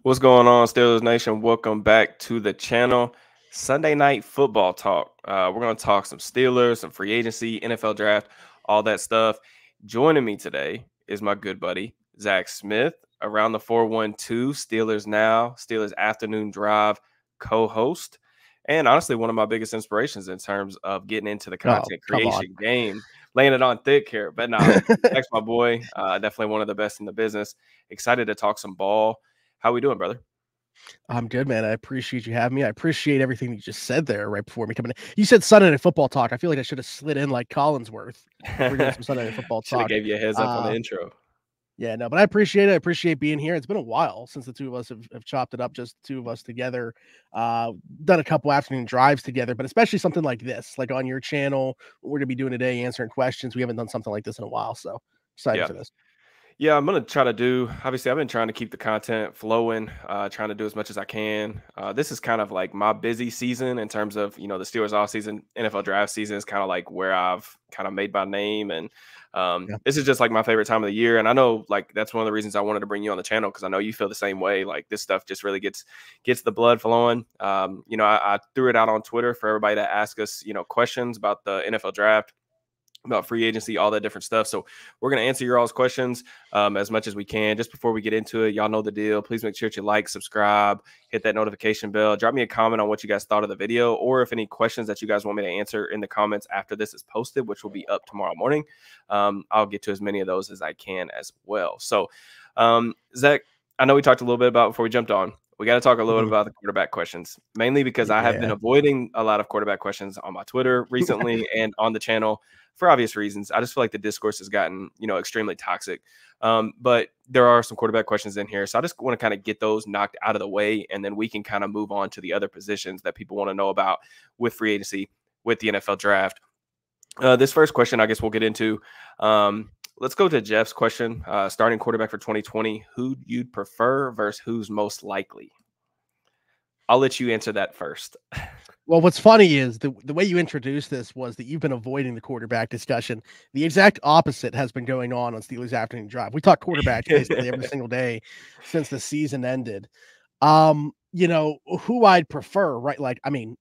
What's going on, Steelers Nation? Welcome back to the channel. Sunday night football talk. We're going to talk some Steelers, some free agency, NFL draft, all that stuff. Joining me today is my good buddy, Zach Smith, around the 412 Steelers Now, Steelers Afternoon Drive co-host, and honestly, one of my biggest inspirations in terms of getting into the Oh, content come on. creation game. Laying it on thick here. But nah, Zach's my boy. Definitely one of the best in the business. Excited to talk some ball. How we doing, brother? I'm good, man. I appreciate you having me. I appreciate everything you just said there right before me coming in. You said Sunday Night Football talk. I feel like I should have slid in like Collinsworth if we're doing some Sunday Night Football Should have talk. gave you a heads up on the intro. Yeah, no, but I appreciate it. I appreciate being here. It's been a while since the two of us have chopped it up, just the two of us together. Done a couple afternoon drives together, but especially something like this, like on your channel, what we're gonna be doing today, answering questions. We haven't done something like this in a while, so excited for this. Yeah, I'm going to try to do, obviously, I've been trying to keep the content flowing, trying to do as much as I can. This is kind of like my busy season in terms of, the Steelers offseason, NFL draft season is kind of like where I've kind of made my name. And this is just like my favorite time of the year. And I know like that's one of the reasons I wanted to bring you on the channel because I know you feel the same way. Like this stuff just really gets the blood flowing. I threw it out on Twitter for everybody to ask us, questions about the NFL draft, about free agency, all that different stuff. So we're going to answer your all's questions as much as we can. Just before we get into it, y'all know the deal. Please make sure that you like, subscribe, hit that notification bell. Drop me a comment on what you guys thought of the video, or if any questions that you guys want me to answer in the comments after this is posted, which will be up tomorrow morning. I'll get to as many of those as I can as well. So, Zach, I know we talked a little bit about before we jumped on. We got to talk a little bit about the quarterback questions, mainly because I have been avoiding a lot of quarterback questions on my Twitter recently and on the channel for obvious reasons. I just feel like the discourse has gotten, extremely toxic. But there are some quarterback questions in here. So I just want to kind of get those knocked out of the way, and then we can kind of move on to the other positions that people want to know about with free agency, with the NFL draft. This first question, I guess we'll get into. Let's go to Jeff's question. Starting quarterback for 2020, who you'd prefer versus who's most likely? I'll let you answer that first. Well, what's funny is the way you introduced this was that you've been avoiding the quarterback discussion. The exact opposite has been going on Steelers Afternoon Drive. We talk quarterback basically every single day since the season ended. Who I'd prefer, right? Like, I mean,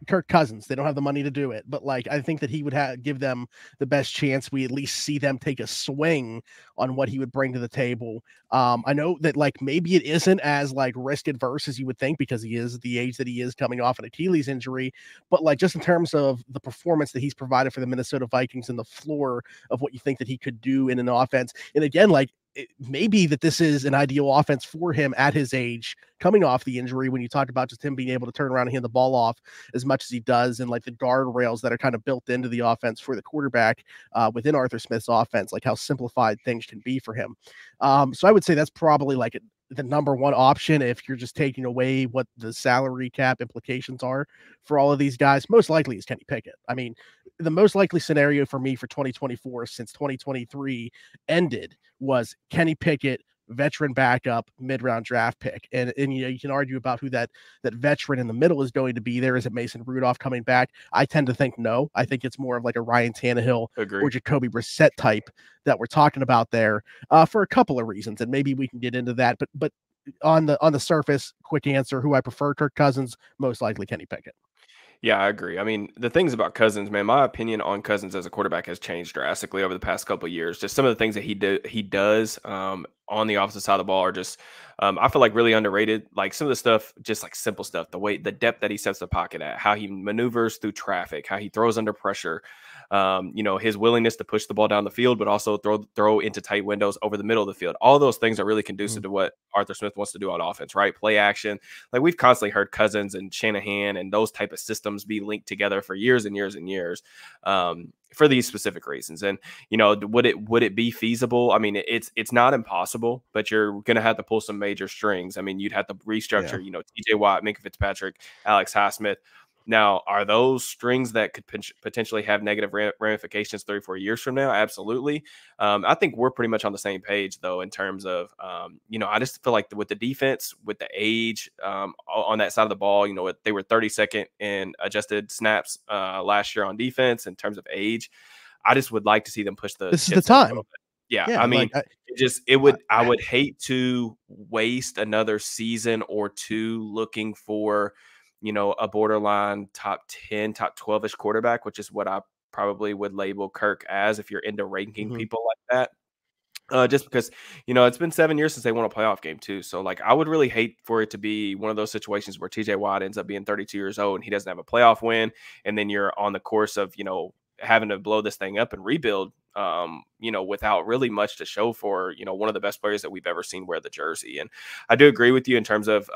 Kirk Cousins. They don't have the money to do it, but like I think that he would give them the best chance. We at least see them take a swing on what he would bring to the table. I know that like maybe it isn't as like risk adverse as you would think because he is the age that he is, coming off an Achilles injury, but like just in terms of the performance that he's provided for the Minnesota Vikings and the floor of what you think that he could do in an offense. And again, like it may be that this is an ideal offense for him at his age, coming off the injury, when you talk about just him being able to turn around and hand the ball off as much as he does, and like the guardrails that are kind of built into the offense for the quarterback within Arthur Smith's offense, like how simplified things can be for him. So I would say that's probably like the number one option if you're just taking away what the salary cap implications are for all of these guys. Most likely is Kenny Pickett. I mean, the most likely scenario for me for 2024 since 2023 ended was Kenny Pickett, veteran backup, mid-round draft pick. And you can argue about who that veteran in the middle is going to be. There is it Mason Rudolph coming back? I tend to think no. I think it's more of like a Ryan Tannehill or Jacoby Brissett type that we're talking about there for a couple of reasons, and maybe we can get into that. But on the surface, quick answer: who I prefer, Kirk Cousins, most likely Kenny Pickett. Yeah, I agree. I mean, the things about Cousins, man, my opinion on Cousins as a quarterback has changed drastically over the past couple of years. Just some of the things that he does on the opposite side of the ball are just, I feel like really underrated. Like some of the stuff, just like simple stuff, the depth that he sets the pocket at, how he maneuvers through traffic, how he throws under pressure. His willingness to push the ball down the field, but also throw into tight windows over the middle of the field. All those things are really conducive to what Arthur Smith wants to do on offense, right? Play action. Like we've constantly heard Cousins and Shanahan and those type of systems be linked together for years and years and years. For these specific reasons. And, would it be feasible? I mean, it's not impossible, but you're going to have to pull some major strings. I mean, you'd have to restructure, TJ Watt, Minkah Fitzpatrick, Alex Highsmith. Now, are those strings that could potentially have negative ramifications 3 or 4 years from now? Absolutely. I think we're pretty much on the same page, though, in terms of, I just feel like with the defense, with the age on that side of the ball, they were 32nd in adjusted snaps last year on defense in terms of age. I just would like to see them push the. This is the time. Yeah, I Yeah, mean, like I would hate to waste another season or 2 looking for, a borderline top 10, top 12-ish quarterback, which is what I probably would label Kirk as if you're into ranking Mhm, people like that. Just because, it's been 7 years since they won a playoff game too. So, like, I would really hate for it to be one of those situations where TJ Watt ends up being 32 years old and he doesn't have a playoff win, and then you're on the course of, having to blow this thing up and rebuild, without really much to show for, one of the best players that we've ever seen wear the jersey. And I do agree with you in terms of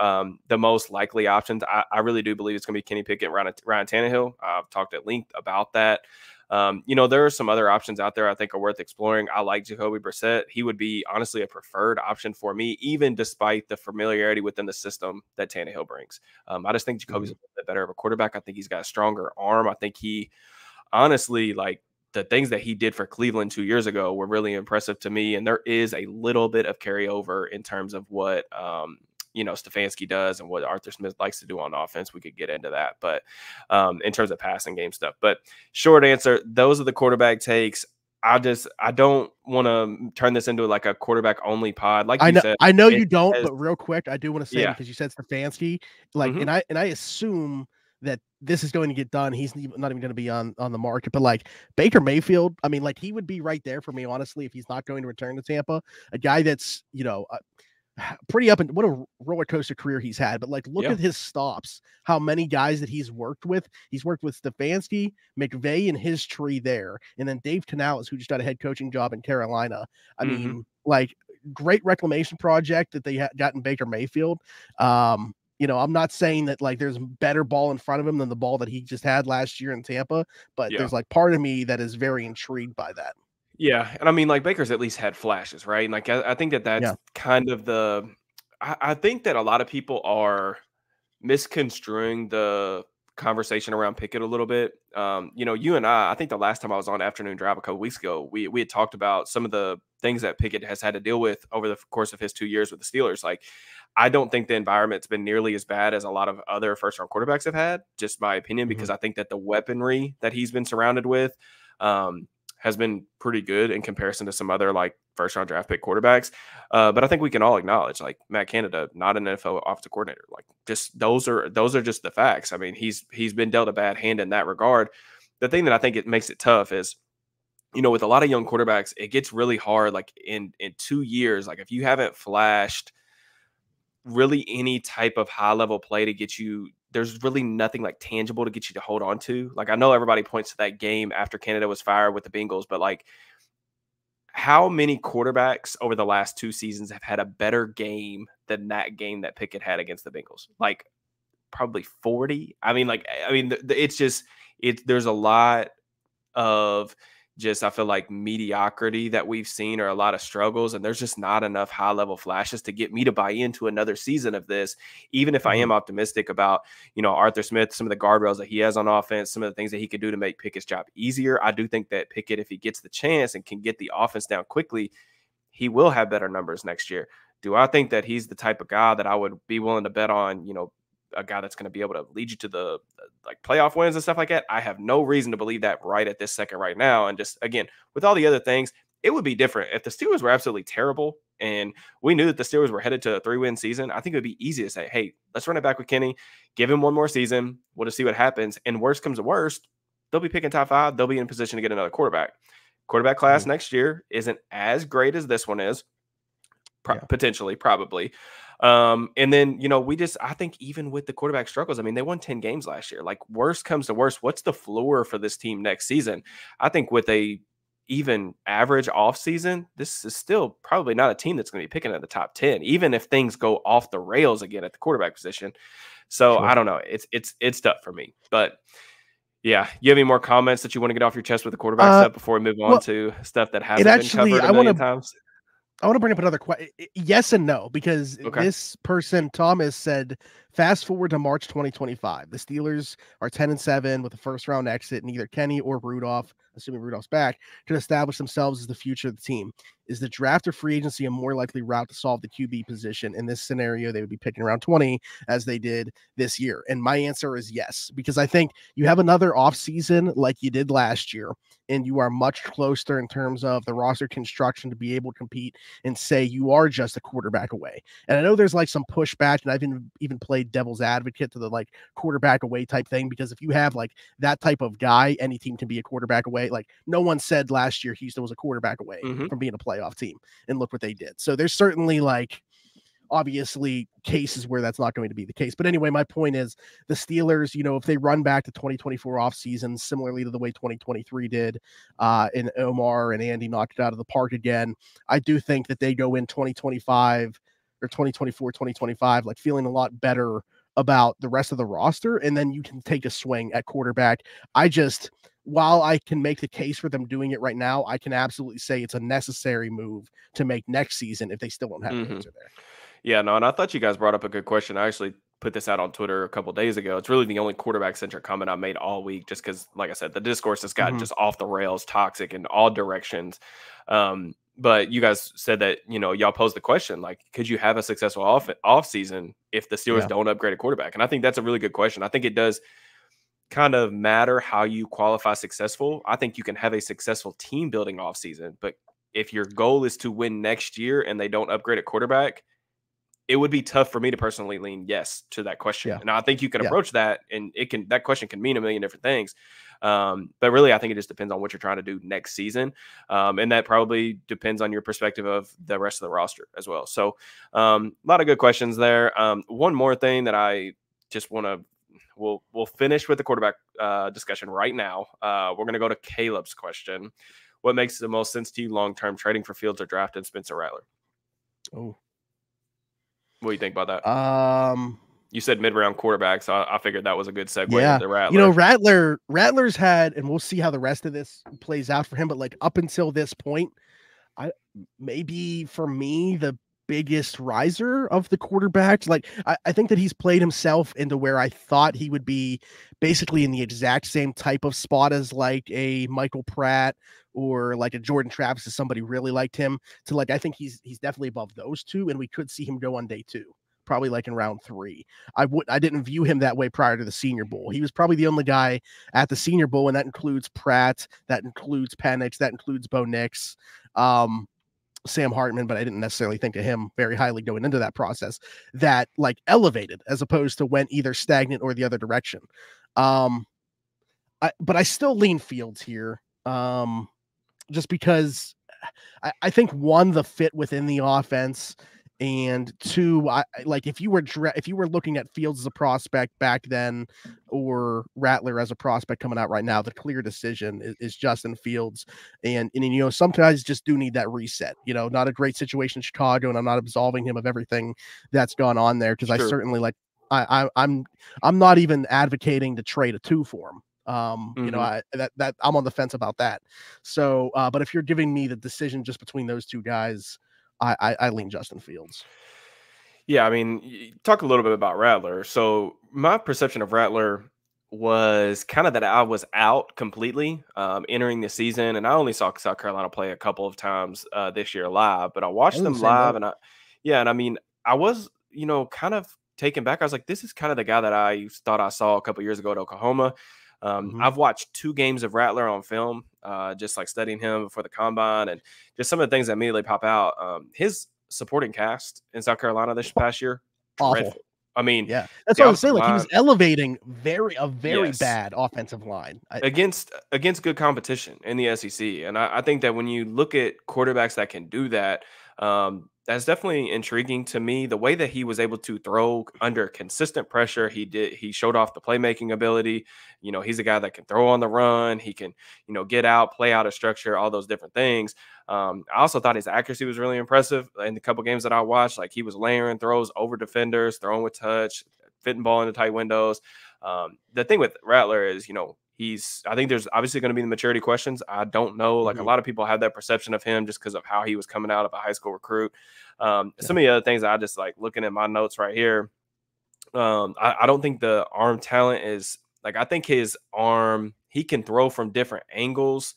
the most likely options. I really do believe it's going to be Kenny Pickett, Ryan Tannehill. I've talked at length about that. There are some other options out there I think are worth exploring. I like Jacoby Brissett. He would be honestly a preferred option for me, even despite the familiarity within the system that Tannehill brings. I just think Jacoby's a mhm. little bit better of a quarterback. I think he's got a stronger arm. I think he honestly, like, the things that he did for Cleveland 2 years ago were really impressive to me. And there is a little bit of carryover in terms of what, Stefanski does and what Arthur Smith likes to do on offense. We could get into that, but in terms of passing game stuff. But short answer, those are the quarterback takes. I don't want to turn this into like a quarterback only pod. Like you said, I know it you don't, has, but real quick, I do want to say yeah. because you said Stefanski, like, Hmm. and I assume that this is going to get done. He's not even going to be on the market, but like Baker Mayfield, I mean, like he would be right there for me, honestly, if he's not going to return to Tampa. A guy that's pretty up and what a roller coaster career he's had. But like, look Yeah. at his stops. How many guys that he's worked with? He's worked with Stefanski, McVay, and his tree there, and then Dave Canales, who just got a head coaching job in Carolina. I Hmm. mean, like, great reclamation project that they got in Baker Mayfield. I'm not saying that like there's better ball in front of him than the ball that he just had last year in Tampa, but Yeah. there's like part of me that is very intrigued by that. Yeah, and I mean, like, Baker's at least had flashes, right? And, like, I think that that's Yeah. kind of I think that a lot of people are misconstruing the conversation around Pickett a little bit. You and I think the last time I was on Afternoon Drive a couple weeks ago, we had talked about some of the things that Pickett has had to deal with over the course of his 2 years with the Steelers. Like, I don't think the environment's been nearly as bad as a lot of other first-round quarterbacks have had, just my opinion, Mhm. because I think that the weaponry that he's been surrounded with, um, has been pretty good in comparison to some other like first round draft pick quarterbacks. But I think we can all acknowledge like Matt Canada, not an NFL offensive coordinator. Like just those are just the facts. I mean, he's been dealt a bad hand in that regard. The thing that I think it makes it tough is, with a lot of young quarterbacks, it gets really hard. Like in 2 years, like if you haven't flashed really any type of high level play to get you, there's really nothing like tangible to get you to hold on to. Like I know everybody points to that game after Canada was fired with the Bengals, but like how many quarterbacks over the last 2 seasons have had a better game than that game that Pickett had against the Bengals? Like probably 40. It's just there's a lot of just I feel like mediocrity that we've seen or a lot of struggles, and there's just not enough high level flashes to get me to buy into another season of this. Even if I Mhm. am optimistic about Arthur Smith, some of the guardrails that he has on offense, some of the things that he could do to make Pickett's job easier, I do think that Pickett, if he gets the chance and can get the offense down quickly, he will have better numbers next year. Do I think that he's the type of guy that I would be willing to bet on, a guy that's going to be able to lead you to the like playoff wins and stuff like that? I have no reason to believe that right at this second right now. And just again, with all the other things, it would be different if the Steelers were absolutely terrible and we knew that the Steelers were headed to a 3-win season. I think it would be easy to say, hey, let's run it back with Kenny, give him one more season. We'll just see what happens. And worst comes to worst, they'll be picking top 5. They'll be in position to get another quarterback. Quarterback class Mhm. next year isn't as great as this one is, Yeah. potentially, probably. And then, I think even with the quarterback struggles, I mean, they won 10 games last year. Like, worst comes to worst, what's the floor for this team next season? I think with a even average offseason, this is still probably not a team that's going to be picking at the top 10, even if things go off the rails again at the quarterback position. So I Sure. don't know. It's tough for me. But yeah, you have any more comments that you want to get off your chest with the quarterback Uh, stuff before we move on well, to stuff that it hasn't been actually, covered a million times? I want to bring up another question. Yes and no, because Okay. this person, Thomas, said Fast forward to March 2025. The Steelers are 10-7 with a first round exit, and either Kenny or Rudolph, assuming Rudolph's back, could establish themselves as the future of the team. Is the draft or free agency a more likely route to solve the QB position? In this scenario, they would be picking around 20 as they did this year. And my answer is yes, because I think you have another offseason like you did last year, and you are much closer in terms of the roster construction to be able to compete and say you are just a quarterback away. And I know there's like some pushback, and I've even played devil's advocate to the like quarterback away type thing, because if you have like that type of guy, any team can be a quarterback away. Like no one said last year Houston was a quarterback away from being a playoff team, and look what they did. So there's certainly like obviously cases where that's not going to be the case. But anyway, my point is the Steelers, if they run back to 2024 offseason, similarly to the way 2023 did, and Omar and Andy knocked it out of the park again, I do think that they go in 2025 or 2024, 2025, like feeling a lot better about the rest of the roster. And then you can take a swing at quarterback. While I can make the case for them doing it right now, I can absolutely say it's a necessary move to make next season if they still don't have an answer there. Yeah, no, and I thought you guys brought up a good question. I actually put this out on Twitter a couple days ago. It's really the only quarterback-centric comment I made all week, just because, like I said, the discourse has gotten just off the rails, toxic in all directions. But you guys said that, y'all posed the question, like, could you have a successful off season if the Steelers don't upgrade a quarterback? And I think that's a really good question. I think it does kind of matter how you qualify successful. I think you can have a successful team building off season, but if your goal is to win next year and they don't upgrade a quarterback, it would be tough for me to personally lean yes to that question. Yeah. And I think you can approach that, and that question can mean a million different things. But really, I think it just depends on what you're trying to do next season. And that probably depends on your perspective of the rest of the roster as well. So a lot of good questions there. One more thing that I just want to, we'll finish with the quarterback discussion right now. We're going to go to Caleb's question. What makes the most sense to you long-term, trading for Fields or drafting Spencer Rattler? Oh, what do you think about that? You said mid-round quarterback, so I figured that was a good segue into Rattler. Rattler's had, and we'll see how the rest of this plays out for him, but like up until this point, maybe for me, the biggest riser of the quarterbacks. Like I think that he's played himself into where I thought he would be basically in the exact same type of spot as like a Michael Pratt or like a Jordan Travis, if somebody really liked him. So like I think he's definitely above those two, and we could see him go on day 2. Probably like in round 3. I didn't view him that way prior to the Senior Bowl. He was probably the only guy at the Senior Bowl, and that includes Pratt, that includes Penix, that includes Bo Nix, Sam Hartman, but I didn't necessarily think of him very highly going into that process, that like elevated as opposed to went either stagnant or the other direction. But I still lean Fields here, just because I think, one, the fit within the offense, and 2, like if you were looking at Fields as a prospect back then or Rattler as a prospect coming out right now, the clear decision is Justin Fields. And some guys just do need that reset. Not a great situation in Chicago, and I'm not absolving him of everything that's gone on there, because I certainly I'm not even advocating to trade a 2 for him. That I'm on the fence about that. So, but if you're giving me the decision just between those two guys, I lean Justin Fields. Yeah, I mean, talk a little bit about Rattler. So my perception of Rattler was kind of that I was out completely entering the season, and I only saw South Carolina play a couple of times this year live, but I watched them live, and I mean, I was kind of taken back. I was like, this is kind of the guy that I thought I saw a couple years ago at Oklahoma. I've watched 2 games of Rattler on film, just like studying him before the combine, and just some of the things that immediately pop out. His supporting cast in South Carolina this past year, dreadful. Awful. I mean, yeah, that's what I was saying. Like he was elevating a very bad offensive line against good competition in the SEC, and I think that when you look at quarterbacks that can do that, that's definitely intriguing to me. The way that he was able to throw under consistent pressure, he showed off the playmaking ability. He's a guy that can throw on the run. He can, get out, play out of structure, all those different things. I also thought his accuracy was really impressive in the couple games that I watched. Like he was layering throws over defenders, throwing with touch, fitting ball into tight windows. The thing with Rattler is, I think there's obviously going to be the maturity questions. I don't know. Like a lot of people have that perception of him just because of how he was coming out of a high school recruit. Some of the other things I just like looking at my notes right here I don't think the arm talent is like, I think his arm, he can throw from different angles.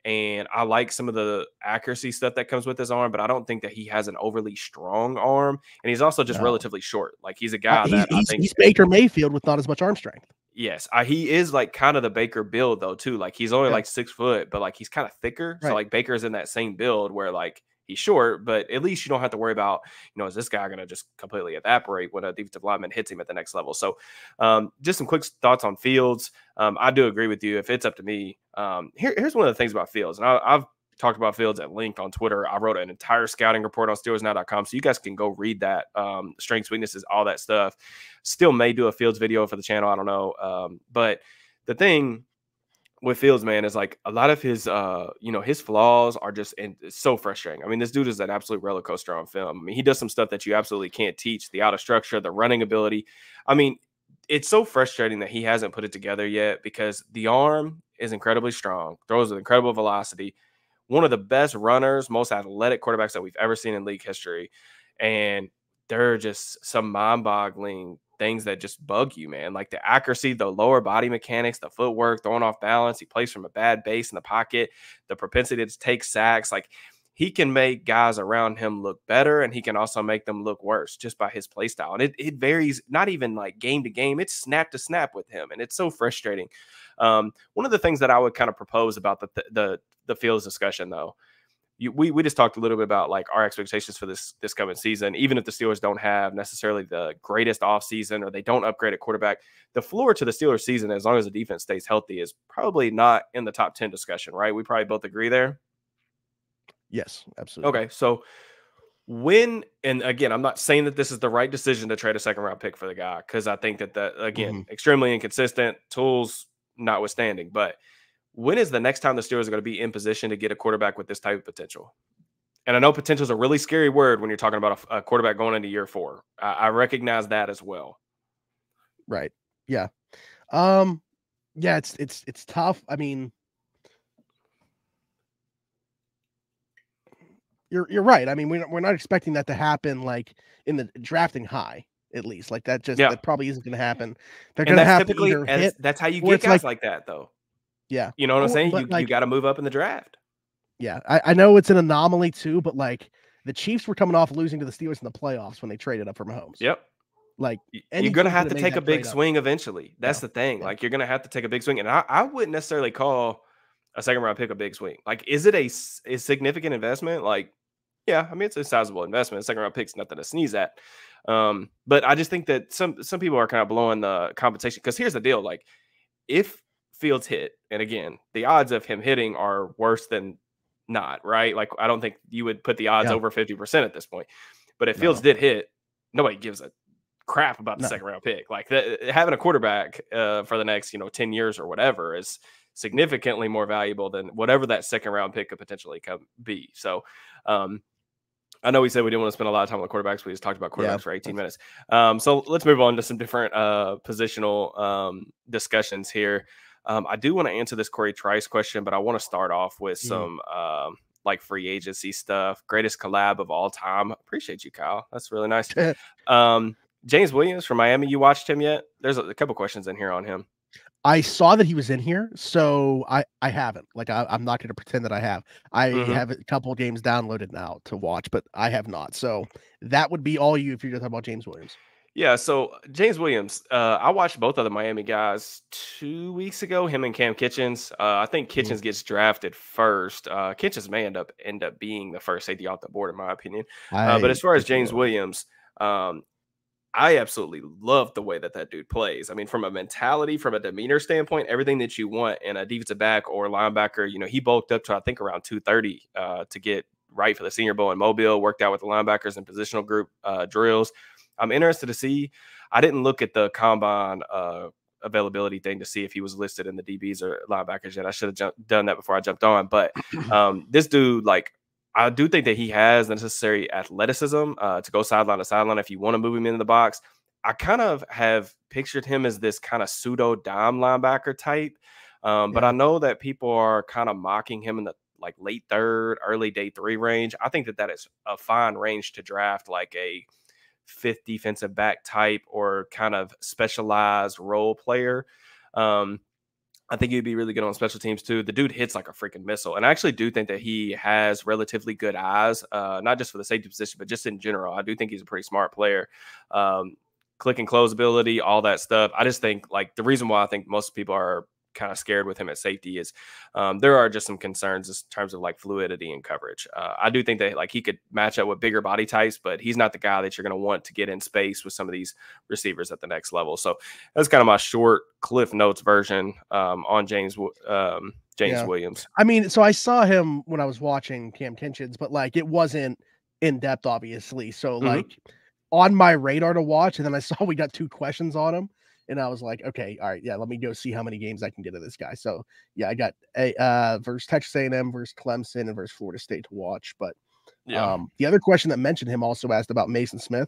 And I like some of the accuracy stuff that comes with his arm, but I don't think that he has an overly strong arm. And he's also just No, relatively short. Like he's a guy he's that I he's think, he's Baker Mayfield with not as much arm strength. yes, he is like kind of the Baker build though too. Like he's only Yeah, like 6 foot, but like he's kind of thicker. So right. like Baker's in that same build where like he's short, but at least you don't have to worry about, is this guy going to just completely evaporate when a defensive lineman hits him at the next level? So just some quick thoughts on Fields. I do agree with you. If it's up to me, here's one of the things about Fields, and I've talked about Fields at length on Twitter. I wrote an entire scouting report on SteelersNow.com, so you guys can go read that. Strengths, weaknesses, all that stuff. Still may do a Fields video for the channel. I don't know. But the thing with Fields, man, is like a lot of his, his flaws are just, and it's so frustrating. I mean, this dude is an absolute roller coaster on film. I mean, he does some stuff that you absolutely can't teach, the out of structure, the running ability. I mean, it's so frustrating that he hasn't put it together yet because the arm is incredibly strong, throws with incredible velocity, one of the best runners, most athletic quarterbacks that we've ever seen in league history. And there are just some mind-boggling things that just bug you, man. Like the accuracy, the lower body mechanics, the footwork, throwing off balance. He plays from a bad base in the pocket, the propensity to take sacks. Like he can make guys around him look better, and he can also make them look worse just by his play style. And it varies, not even like game to game. It's snap to snap with him, and it's so frustrating. One of the things that I would kind of propose about the Fields discussion, though, we just talked a little bit about like our expectations for this coming season. Even if the Steelers don't have necessarily the greatest offseason or they don't upgrade a quarterback, the floor to the Steelers season, as long as the defense stays healthy, is probably not in the top 10 discussion, right? We probably both agree there. Yes, absolutely. Okay, so and again, I'm not saying that this is the right decision to trade a second round pick for the guy, because I think that again, extremely inconsistent, tools notwithstanding. But when is the next time the Steelers are going to be in position to get a quarterback with this type of potential? And I know potential is a really scary word when you're talking about a quarterback going into year 4. I recognize that as well. Right. Yeah. Yeah, it's tough. I mean, you're right. I mean, we're not expecting that to happen like in the drafting high, at least. Like that probably isn't going to happen. They're going And to that's have to typically, either hit, that's how you or get it's like, guys like that, though. yeah. You know what I'm saying? But You like, got to move up in the draft. yeah, I know it's an anomaly too, but like the Chiefs were coming off losing to the Steelers in the playoffs when they traded up for Mahomes. Yep. Like You're going to any team have could to have made take a that big trade up. swing eventually. That's Yeah. the thing. Yeah. Like you're going to have to take a big swing. And I wouldn't necessarily call a second round pick a big swing. Like, is it a significant investment? Like, yeah, I mean, it's a sizable investment. Second round pick's nothing to sneeze at. But I just think that some people are kind of blowing the compensation, because here's the deal. Like, if Fields hit, and again, the odds of him hitting are worse than not, right? Like, I don't think you would put the odds Yeah. over 50% at this point. But if No. Fields did hit, nobody gives a crap about the No. second round pick. Like having a quarterback for the next 10 years or whatever is significantly more valuable than whatever that second round pick could potentially be. So I know we said we didn't want to spend a lot of time on the quarterbacks. We just talked about quarterbacks for 18 minutes. So let's move on to some different positional discussions here. I do want to answer this Corey Trice question, but I want to start off with some like free agency stuff. Greatest collab of all time. Appreciate you, Kyle. That's really nice. James Williams from Miami. You watched him yet? There's a couple questions in here on him. I saw that he was in here, so I haven't. Like I'm not going to pretend that I have. I have a couple of games downloaded now to watch, but I have not. So that would be all you if you're just talking about James Williams. Yeah, so James Williams, I watched both of the Miami guys 2 weeks ago, him and Cam Kitchens. I think Kitchens gets drafted first. Kitchens may end up being the first safety off the board, in my opinion. But as far as James Williams, I absolutely love the way that dude plays. I mean, from a mentality, from a demeanor standpoint, everything that you want in a defensive back or linebacker. He bulked up to, I think, around 230 to get right for the Senior Bowl in Mobile, worked out with the linebackers and positional group drills. I'm interested to see. I didn't look at the combine availability thing to see if he was listed in the DBs or linebackers yet. I should have done that before I jumped on. But this dude, like, I do think that he has the necessary athleticism to go sideline to sideline if you want to move him into the box. I kind of have pictured him as this kind of pseudo dime linebacker type. But I know that people are kind of mocking him in the like late 3rd, early day 3 range. I think that is a fine range to draft like a fifth defensive back type or kind of specialized role player. I think he'd be really good on special teams too. The dude hits like a freaking missile. And I actually do think that he has relatively good eyes, not just for the safety position, but just in general. I do think he's a pretty smart player. Click and close ability, all that stuff. I just think like the reason why I think most people are kind of scared with him at safety is there are just some concerns in terms of like fluidity and coverage. I do think that like he could match up with bigger body types, but he's not the guy that you're going to want to get in space with some of these receivers at the next level. So that's kind of my short Cliff Notes version on James Williams. I mean, so I saw him when I was watching Cam Kinchins, but like it wasn't in depth, obviously. So like on my radar to watch, and then I saw we got 2 questions on him. And I was like, okay, all right, yeah, let me go see how many games I can get of this guy. So yeah, I got a versus Texas A&M, versus Clemson, and versus Florida State to watch. But the other question that mentioned him also asked about Mason Smith,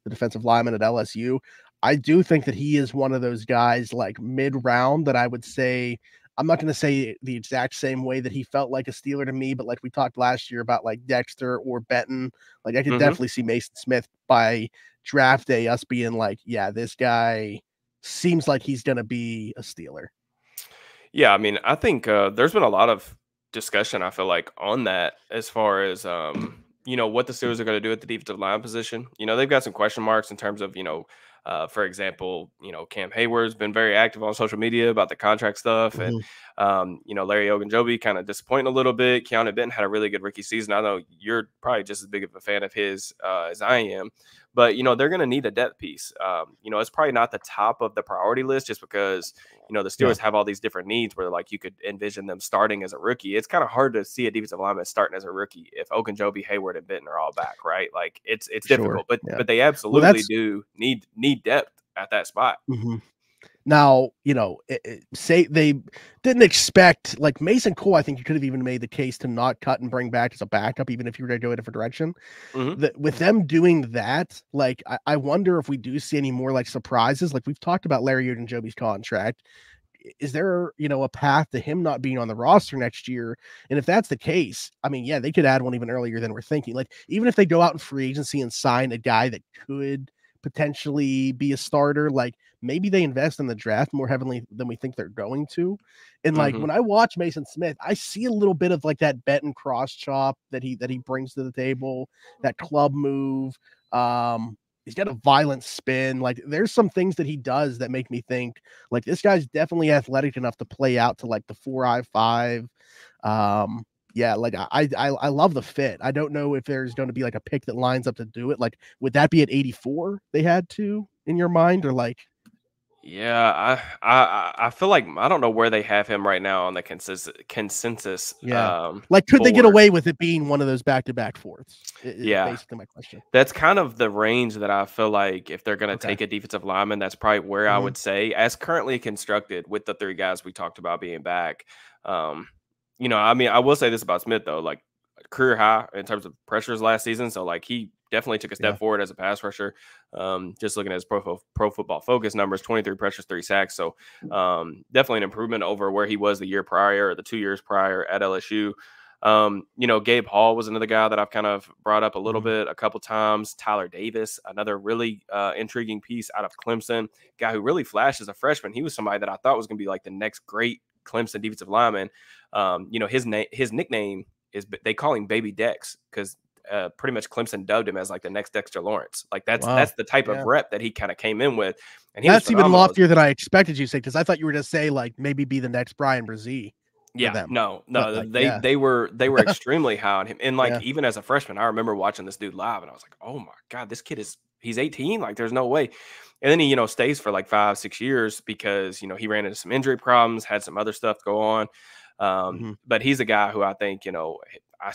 the defensive lineman at LSU. I do think that he is one of those guys like mid-round that I would say, I'm not going to say the exact same way that he felt like a Steeler to me, but like we talked last year about like Dexter or Benton, like I could definitely see Mason Smith by draft day, us being like, yeah, this guy seems like he's going to be a Steeler. Yeah, I mean, I think there's been a lot of discussion, I feel like, on that as far as, you know, what the Steelers are going to do at the defensive line position. You know, they've got some question marks in terms of, you know, for example, you know, Cam Hayward's been very active on social media about the contract stuff. And, you know, Larry Ogunjobi kind of disappointing a little bit. Keanu Benton had a really good rookie season. I know you're probably just as big of a fan of his as I am. But, you know, they're going to need a depth piece. You know, it's probably not the top of the priority list just because, you know, the Steelers have all these different needs where, like, you could envision them starting as a rookie. It's kind of hard to see a defensive lineman starting as a rookie if Ogunjobi, Hayward, and Benton are all back, right? Like, it's difficult. But they absolutely do need depth at that spot. Now, you know, say they didn't expect, like Mason Cole, I think you could have even made the case to not cut and bring back as a backup, even if you were going to go a different direction. With them doing that, like, I wonder if we do see any more like surprises. Like we've talked about Larry Ogunjobi's contract. Is there, you know, a path to him not being on the roster next year? And if that's the case, I mean, yeah, they could add one even earlier than we're thinking. Like, even if they go out in free agency and sign a guy that could potentially be a starter, like maybe they invest in the draft more heavily than we think they're going to. And like when I watch Mason Smith, I see a little bit of like that Benton cross chop that he brings to the table, that club move. He's got a violent spin. Like there's some things that he does that make me think like this guy's definitely athletic enough to play out to like the 4.5. Yeah, like I love the fit. I don't know if there's going to be like a pick that lines up to do it. Like, would that be at 84 they had to in your mind, or like? Yeah, I feel like I don't know where they have him right now on the consensus. Like, could they get board. away with it being one of those back-to-back fourths? Yeah, Basically my question. That's kind of the range that I feel like if they're going to take a defensive lineman, that's probably where I would say, as currently constructed with the 3 guys we talked about being back. You know, I mean, I will say this about Smith though, like career high in terms of pressures last season. So like he definitely took a step forward as a pass rusher. Just looking at his Pro Football Focus numbers, 23 pressures, 3 sacks. So definitely an improvement over where he was the year prior or the 2 years prior at LSU. You know, Gabe Hall was another guy that I've kind of brought up a little bit a couple times. Tyler Davis, another really intriguing piece out of Clemson, guy who really flashed as a freshman. He was somebody that I thought was going to be like the next great Clemson defensive lineman. You know, his nickname is, they call him Baby Dex because pretty much Clemson dubbed him as like the next Dexter Lawrence. Like that's the type of rep that he kind of came in with. And that's even loftier than I expected you to say, because I thought you were going to say like maybe be the next Brian Brzee. Yeah, no, like, they were extremely high on him. And like even as a freshman, I remember watching this dude live and I was like, oh my God, this kid he's 18. Like there's no way. And then he, you know, stays for like 5-6 years because, you know, he ran into some injury problems, had some other stuff go on. But he's a guy who I think, you know, I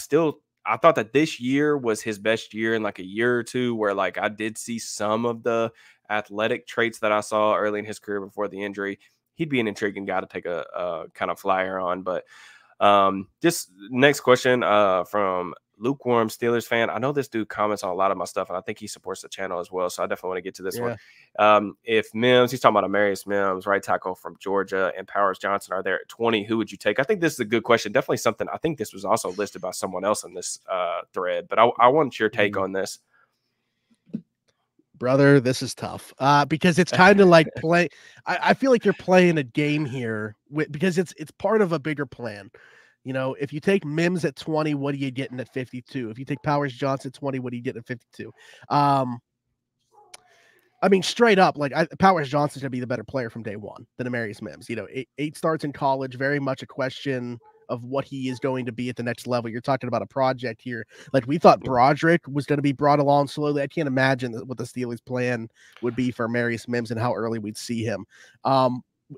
thought that this year was his best year in like a year or two, where like I did see some of the athletic traits that I saw early in his career before the injury. He'd be an intriguing guy to take a kind of flyer on. But just next question from Lukewarm Steelers fan. I know this dude comments on a lot of my stuff, and I think he supports the channel as well. So I definitely want to get to this one. If Mims, he's talking about Amarius Mims, right tackle from Georgia, and Powers Johnson are there at 20, who would you take? I think this is a good question. Definitely something. I think this was also listed by someone else in this thread, but I want your take on this. Brother, this is tough. Because it's kind of like I feel like you're playing a game here because it's part of a bigger plan. You know, if you take Mims at 20, what are you getting at 52? If you take Powers Johnson at 20, what are you getting at 52? I mean, straight up, like Powers Johnson's gonna be the better player from day one than Amarius Mims. You know, eight starts in college, very much a question of what he is going to be at the next level. You're talking about a project here. Like we thought Broderick was going to be brought along slowly. I can't imagine what the Steelers' plan would be for Amarius Mims and how early we'd see him.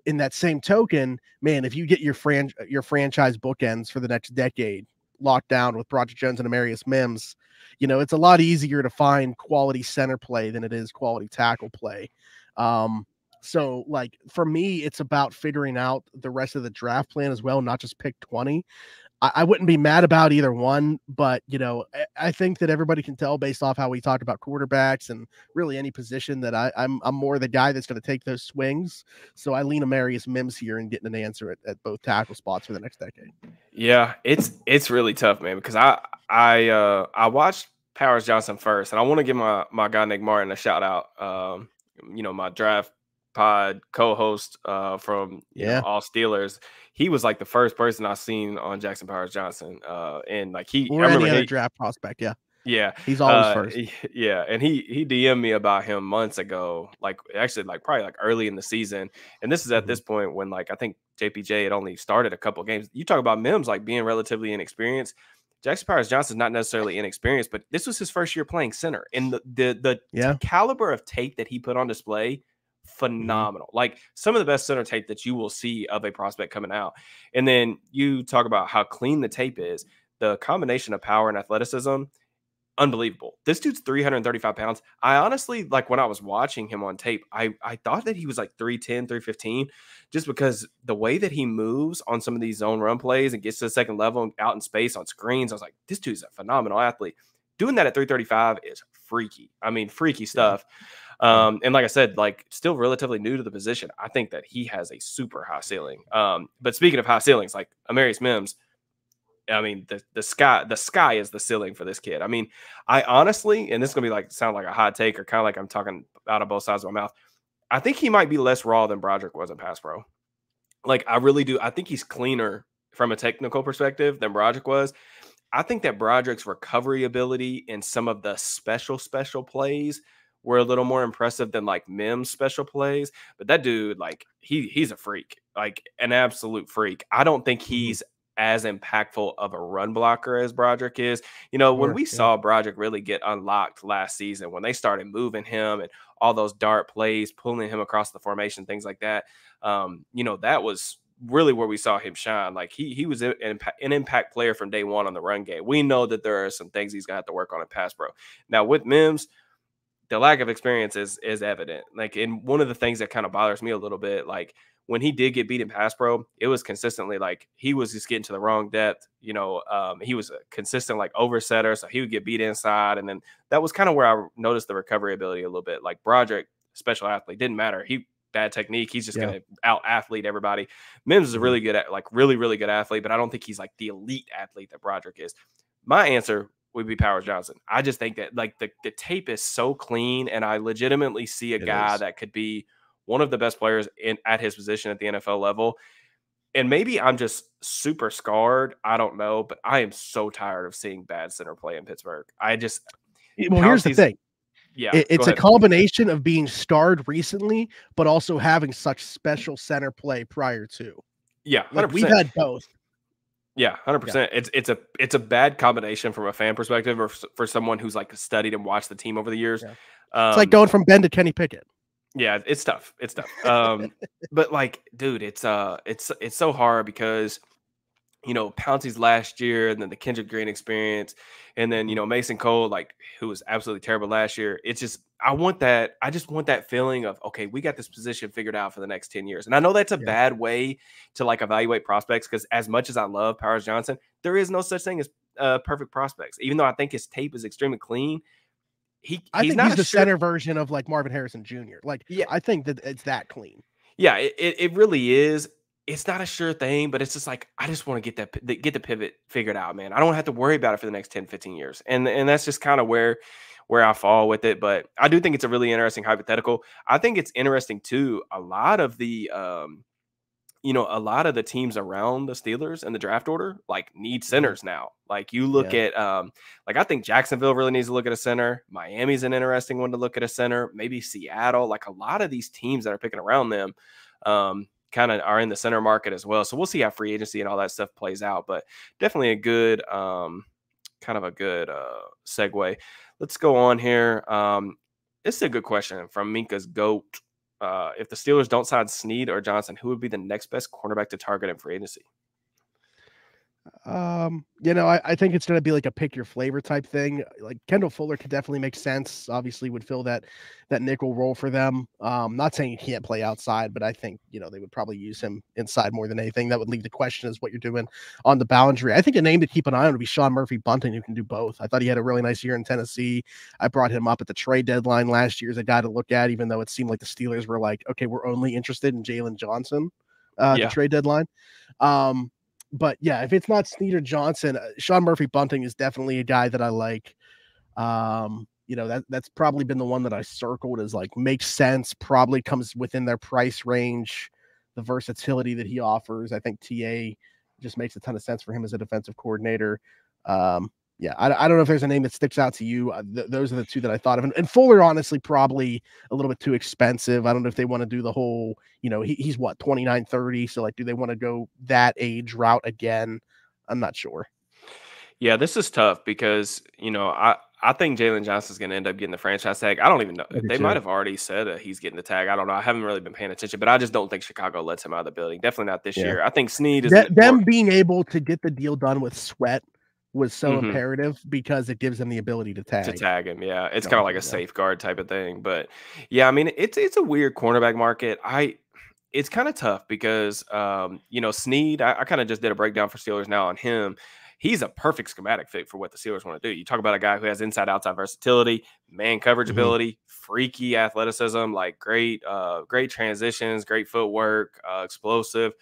In that same token, man, if you get your franchise bookends for the next decade locked down with Broderick Jones and Amarius Mims, you know, it's a lot easier to find quality center play than it is quality tackle play. So, like, for me, it's about figuring out the rest of the draft plan as well, not just pick 20. I wouldn't be mad about either one, but, you know, I think that everybody can tell based off how we talk about quarterbacks and really any position that I'm more the guy that's going to take those swings. So I lean Amarius Mims here and getting an answer at both tackle spots for the next decade. Yeah, it's really tough, man, because I watched Powers Johnson first, and I want to give my guy Nick Martin a shout out. You know, my draft pod co-host from you know All Steelers. He was like the first person I seen on Jackson Powers Johnson, and like or any other draft prospect. Yeah, he's always first. Yeah, and he DM'd me about him months ago, like actually like probably like early in the season. And this is at this point when like I think JPJ had only started a couple of games. You talk about Mims like being relatively inexperienced. Jackson Powers Johnson's not necessarily inexperienced, but this was his first year playing center, and the caliber of tape that he put on display, phenomenal. Like some of the best center tape that you will see of a prospect coming out. And then you talk about how clean the tape is. The combination of power and athleticism, unbelievable. This dude's 335 pounds. I honestly, like when I was watching him on tape, I thought that he was like 310, 315, just because the way that he moves on some of these zone run plays and gets to the second level and out in space on screens. I was like, this dude's a phenomenal athlete. Doing that at 335 is freaky. I mean, freaky stuff. And like I said, like still relatively new to the position. I think that he has a super high ceiling. But speaking of high ceilings, like Amarius Mims, I mean, the sky is the ceiling for this kid. I mean, I honestly, and this is gonna be like sound like a hot take or kind of like I'm talking out of both sides of my mouth. I think he might be less raw than Broderick was in pass pro. Like I really do. I think he's cleaner from a technical perspective than Broderick was. I think that Broderick's recovery ability in some of the special plays were a little more impressive than like Mims' special plays. But that dude, like he's a freak, like an absolute freak. I don't think he's as impactful of a run blocker as Broderick is. You know, when we saw Broderick really get unlocked last season, when they started moving him and all those dart plays, pulling him across the formation, things like that, you know, that was really where we saw him shine. Like he was an impact player from day one on the run game. We know that there are some things he's gonna have to work on in pass pro. Now with Mims, the lack of experience is evident. Like, and one of the things that kind of bothers me a little bit, like when he did get beat in pass pro, it was consistently like he was just getting to the wrong depth. You know, he was a consistent like oversetter, so he would get beat inside, and then that was kind of where I noticed the recovery ability a little bit. Like Broderick, special athlete, didn't matter. He bad technique. He's just gonna out athlete everybody. Mims is a really good, really good athlete, but I don't think he's like the elite athlete that Broderick is. My answer would be Powers Johnson. I just think that like the tape is so clean, and I legitimately see a guy that could be one of the best players at his position at the NFL level. And maybe I'm just super scarred. I don't know, but I am so tired of seeing bad center play in Pittsburgh. Here's the thing. Yeah, it's a combination of being scarred recently, but also having such special center play prior to. Yeah, 100%. Like we've had both. Yeah, 100%. It's a bad combination from a fan perspective, or for someone who's like studied and watched the team over the years. It's like going from Ben to Kenny Pickett. Yeah, it's tough. It's tough. But like, dude, it's so hard because, you know, Pouncey's last year, and then the Kendrick Green experience, and then, you know, Mason Cole, like, who was absolutely terrible last year. It's just, I just want that feeling of, okay, we got this position figured out for the next 10 years. And I know that's a bad way to like evaluate prospects, because as much as I love Powers Johnson, there is no such thing as perfect prospects. Even though I think his tape is extremely clean, I think he's the center version of like Marvin Harrison Jr. Like, I think that it's that clean. Yeah, it really is. it's not a sure thing, but it's just like I just want to get the pivot figured out, man. I don't have to worry about it for the next 10, 15 years. And that's just kind of where I fall with it. But I do think it's a really interesting hypothetical. I think it's interesting too. A lot of the teams around the Steelers and the draft order like need Mhm. centers now. Like you look Yeah. at like I think Jacksonville really needs to look at a center. Miami's an interesting one to look at a center. Maybe Seattle. Like a lot of these teams that are picking around them kind of are in the center market as well. So we'll see how free agency and all that stuff plays out. But definitely a good kind of a good segue. Let's go on here. This is a good question from Minka's GOAT. If the Steelers don't sign Snead or Johnson, who would be the next best cornerback to target in free agency? I think it's gonna be like a pick your flavor type thing. Like Kendall Fuller could definitely make sense. Obviously, would fill that nickel role for them. Not saying he can't play outside, but I think they would probably use him inside more than anything. That would leave the question is what you're doing on the boundary. I think a name to keep an eye on would be Sean Murphy Bunting, who can do both. I thought he had a really nice year in Tennessee. I brought him up at the trade deadline last year as a guy to look at, even though it seemed like the Steelers were like, okay, we're only interested in Jalen Johnson at the Yeah. trade deadline. But yeah, if it's not Snead or Johnson, Sean Murphy Bunting is definitely a guy that I like. That's probably been the one that I circled as like makes sense, probably comes within their price range, the versatility that he offers. I think TA just makes a ton of sense for him as a defensive coordinator. Yeah, I don't know if there's a name that sticks out to you. Those are the two that I thought of. And Fuller, honestly, probably a little bit too expensive. I don't know if they want to do the whole, he's what, 29, 30. So, like, do they want to go that age route again? I'm not sure. Yeah, this is tough because, I think Jalen Johnson's going to end up getting the franchise tag. I don't even know. I do They might too. have already said that he's getting the tag. I don't know. I haven't really been paying attention, but I just don't think Chicago lets him out of the building. Definitely not this Yeah. year. I think Snead is more. Them being able to get the deal done with Sweat was so Mhm. imperative because it gives them the ability to To tag. tag him, yeah. It's kinda like a Jonathan, safeguard type of thing, but, yeah, I mean, it's a weird cornerback market. It's kinda tough because, Snead, I kinda just did a breakdown for Steelers now on him. He's a perfect schematic fit for what the Steelers wanna do. You talk about a guy who has inside-outside versatility, man coverage yeah. ability, freaky athleticism, like great transitions, great footwork, explosive.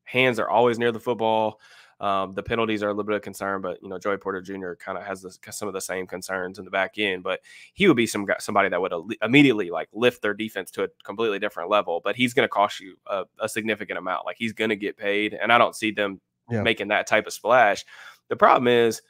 Hands are always near the football. The penalties are a little bit of concern, but Joey Porter Jr. kind of has some of the same concerns in the back end. But he would be somebody that would immediately like lift their defense to a completely different level. But he's going to cost you a significant amount. Like he's going to get paid, and I don't see them Yeah. making that type of splash. The problem is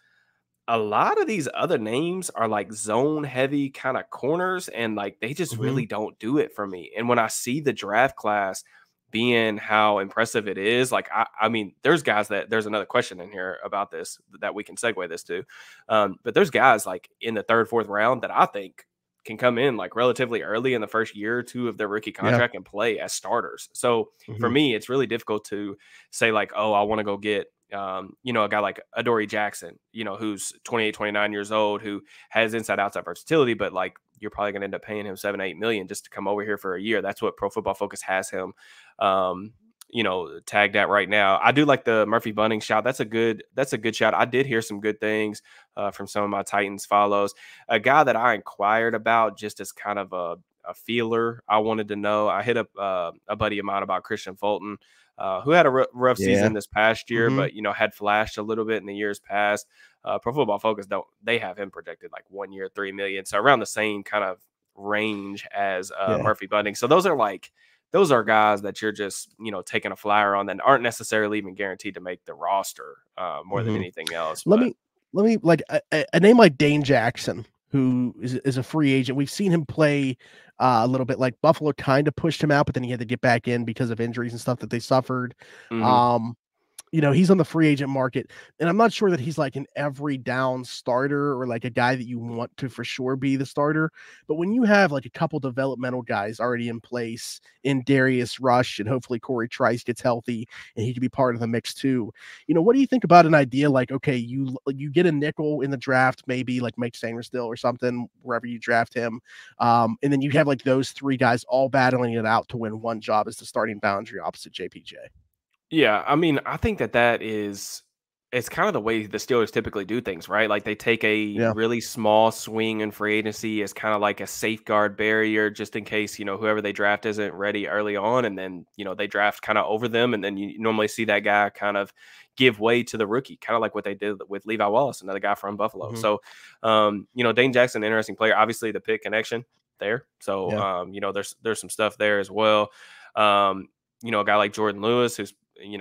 a lot of these other names are like zone heavy kind of corners, and like they just Mhm. really don't do it for me. And when I see the draft class being how impressive it is, like I mean, there's another question in here about this that we can segue this to. But there's guys like in the third, fourth round that I think can come in like relatively early in the first year or two of their rookie Yeah. contract and play as starters. So for Mhm. me, it's really difficult to say like, oh, I want to go get a guy like Adoree Jackson, who's 28, 29 years old, who has inside outside versatility, but like you're probably going to end up paying him 7, 8 million just to come over here for a year. That's what Pro Football Focus has him, tagged at right now. I do like the Murphy Bunting shot. That's a good shot. I did hear some good things from some of my Titans follows. A guy that I inquired about just as kind of a feeler. I wanted to know. I hit up a buddy of mine about Christian Fulton, who had a rough Yeah. season this past year, Mhm. but had flashed a little bit in the years past. Pro Football Focus they have him projected like 1 year, 3 million, so around the same kind of range as Yeah. Murphy Bunting. So those are guys that you're just taking a flyer on that aren't necessarily even guaranteed to make the roster more than Mhm. anything else. Let But me let me like a name like Dane Jackson, who is a free agent. We've seen him play a little bit. Like Buffalo kind of pushed him out, but then he had to get back in because of injuries and stuff that they suffered. mhm. Um, he's on the free agent market, and I'm not sure that he's like an every down starter or like a guy that you want to for sure be the starter. But when you have like a couple developmental guys already in place in Darius Rush and hopefully Corey Trice gets healthy and he could be part of the mix too. What do you think about an idea like, okay, you get a nickel in the draft, maybe like Mike Sandersville or something, wherever you draft him. And then you have like those three guys all battling it out to win one job as the starting boundary opposite JPJ. Yeah, I mean, I think that it's kind of the way the Steelers typically do things, right? Like they take a Yeah. really small swing in free agency as kind of like a safeguard barrier just in case, whoever they draft isn't ready early on. And then, they draft kind of over them. And then you normally see that guy kind of give way to the rookie, kind of like what they did with Levi Wallace, another guy from Buffalo. Mhm. So, Dane Jackson, interesting player. Obviously, the pick connection there. So, Yeah. there's some stuff there as well. A guy like Jordan Lewis, who's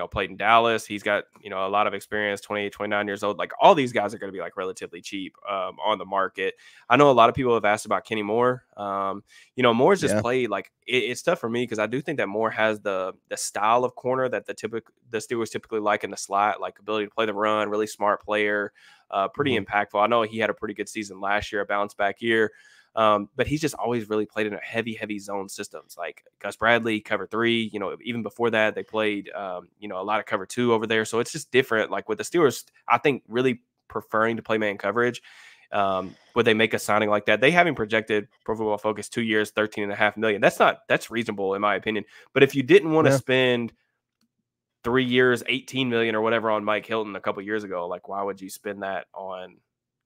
played in Dallas. He's got, a lot of experience, 28, 29 years old. Like all these guys are going to be like relatively cheap on the market. I know a lot of people have asked about Kenny Moore. Moore's just Yeah. played like it's tough for me because I do think that Moore has the style of corner that the Steelers typically like in the slot, like ability to play the run, really smart player, pretty Mhm. impactful. I know he had a pretty good season last year, a bounce back year. But he's just always really played in a heavy zone systems like Gus Bradley, cover three. Even before that, they played, a lot of cover two over there. So it's just different. Like with the Steelers, I think really preferring to play man coverage. Would they make a signing like that? They haven't projected Pro Football Focus 2 years, $13.5 million. That's reasonable in my opinion. But if you didn't want to Yeah. spend 3 years, 18 million or whatever on Mike Hilton a couple years ago, like why would you spend that on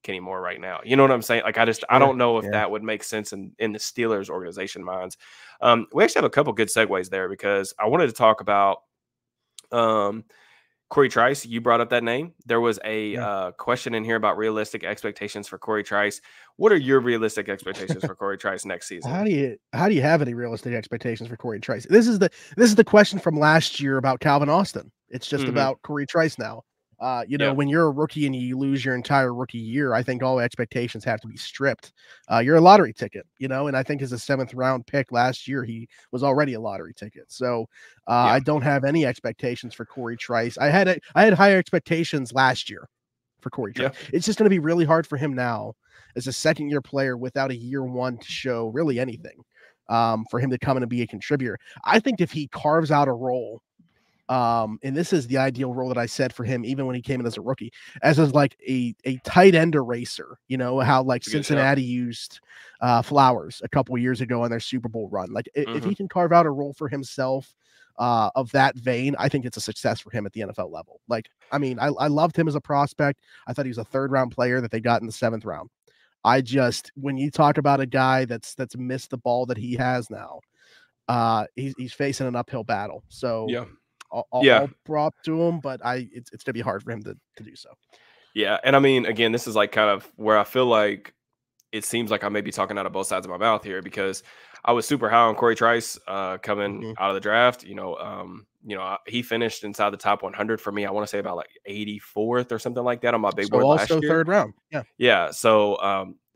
Kenny Moore right now? You know what I'm saying? Like I Sure. don't know if Yeah. that would make sense in the Steelers organization minds. We actually have a couple good segues there because I wanted to talk about um, Corey Trice. You brought up that name. There was a Yeah. question in here about realistic expectations for Corey Trice. What are your realistic expectations for Corey Trice next season? How do you have any realistic expectations for Corey Trice? This is the question from last year about Calvin Austin. It's just Hmm. about Corey Trice now. Yeah, When you're a rookie and you lose your entire rookie year, I think all expectations have to be stripped. You're a lottery ticket, and I think as a seventh round pick last year, he was already a lottery ticket. So yeah, I don't have any expectations for Corey Trice. I had higher expectations last year for Corey Trice. yeah, It's just going to be really hard for him now as a second year player without a year one to show really anything, for him to come in and be a contributor. I think if he carves out a role, and this is the ideal role that I said for him, even when he came in as a rookie, as like a tight end eraser, how like it's a good shout. Cincinnati used Flowers a couple years ago on their Super Bowl run. Like if Hmm. he can carve out a role for himself of that vein, I think it's a success for him at the NFL level. Like, I mean, I loved him as a prospect. I thought he was a third round player that they got in the seventh round. When you talk about a guy that's missed the ball that he has now, he's facing an uphill battle. So Yeah, yeah. all prop to him, but it's gonna be hard for him to do so. Yeah, and I mean, again, this is like kind of where I feel like it seems like I may be talking out of both sides of my mouth here because I was super high on Corey Trice coming Mhm. out of the draft. He finished inside the top 100 for me. I want to say about like 84th or something like that on my big So board last also year. third round. Yeah. Yeah, so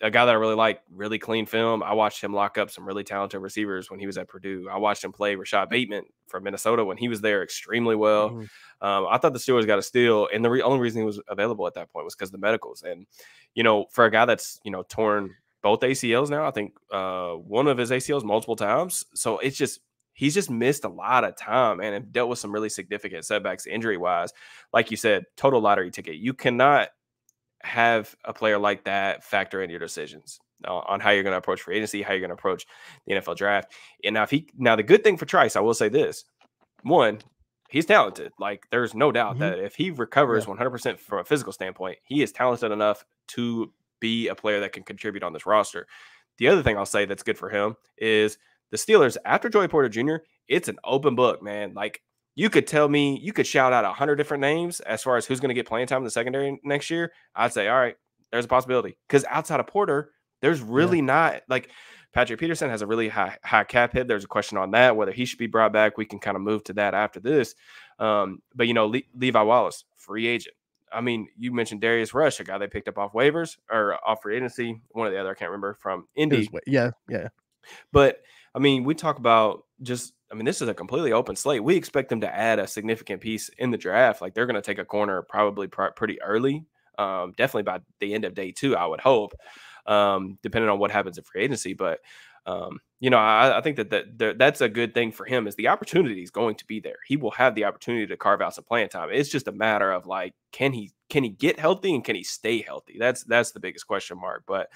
a guy that I really like, really clean film. I watched him lock up some really talented receivers when he was at Purdue. I watched him play Rashad Bateman from Minnesota when he was there extremely well. Mhm. I thought the Steelers got a steal, and the only reason he was available at that point was because the medicals. And for a guy that's torn both ACLs now, I think one of his ACLs multiple times. So he's just missed a lot of time and dealt with some really significant setbacks injury wise. Like you said, total lottery ticket. You cannot have a player like that factor in your decisions on how you're going to approach free agency, how you're going to approach the NFL draft. And now the good thing for Trice, I will say this: one, he's talented. Like there's no doubt Mhm. that if he Yeah. recovers 100% from a physical standpoint, he is talented enough to be a player that can contribute on this roster. The other thing I'll say that's good for him is the Steelers after Joey Porter Jr. It's an open book, man. Like you could tell me, you could shout out 100 different names as far as who's going to get playing time in the secondary next year. I'd say, all right, there's a possibility because outside of Porter, there's Yeah. really not like Patrick Peterson has a really high cap hit. There's a question on that whether he should be brought back. We can kind of move to that after this. But Levi Wallace, free agent. I mean, you mentioned Darius Rush, a guy they picked up off waivers or off free agency, one or the other, I can't remember, from It was Indy. yeah, yeah. But I mean, we talk about this is a completely open slate. We expect them to add a significant piece in the draft. Like they're going to take a corner probably pretty early, definitely by the end of day two, I would hope, depending on what happens in free agency. But I think that's a good thing for him is the opportunity is going to be there. He will have the opportunity to carve out some playing time. It's just a matter of like, can he get healthy and can he stay healthy? That's the biggest question mark. But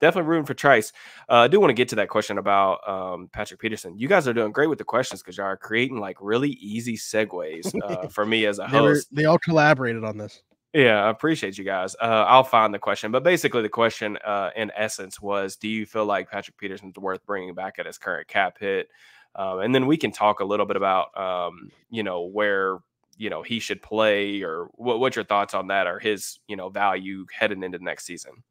definitely rooting for Trice. I do want to get to that question about Patrick Peterson. You guys are doing great with the questions because y'all are creating like really easy segues for me as a host. They all collaborated on this. Yeah, I appreciate you guys. I'll find the question, but basically the question, in essence, was: do you feel like Patrick Peterson's worth bringing back at his current cap hit? And then we can talk a little bit about, where he should play, or what your thoughts on that, or his value heading into next season.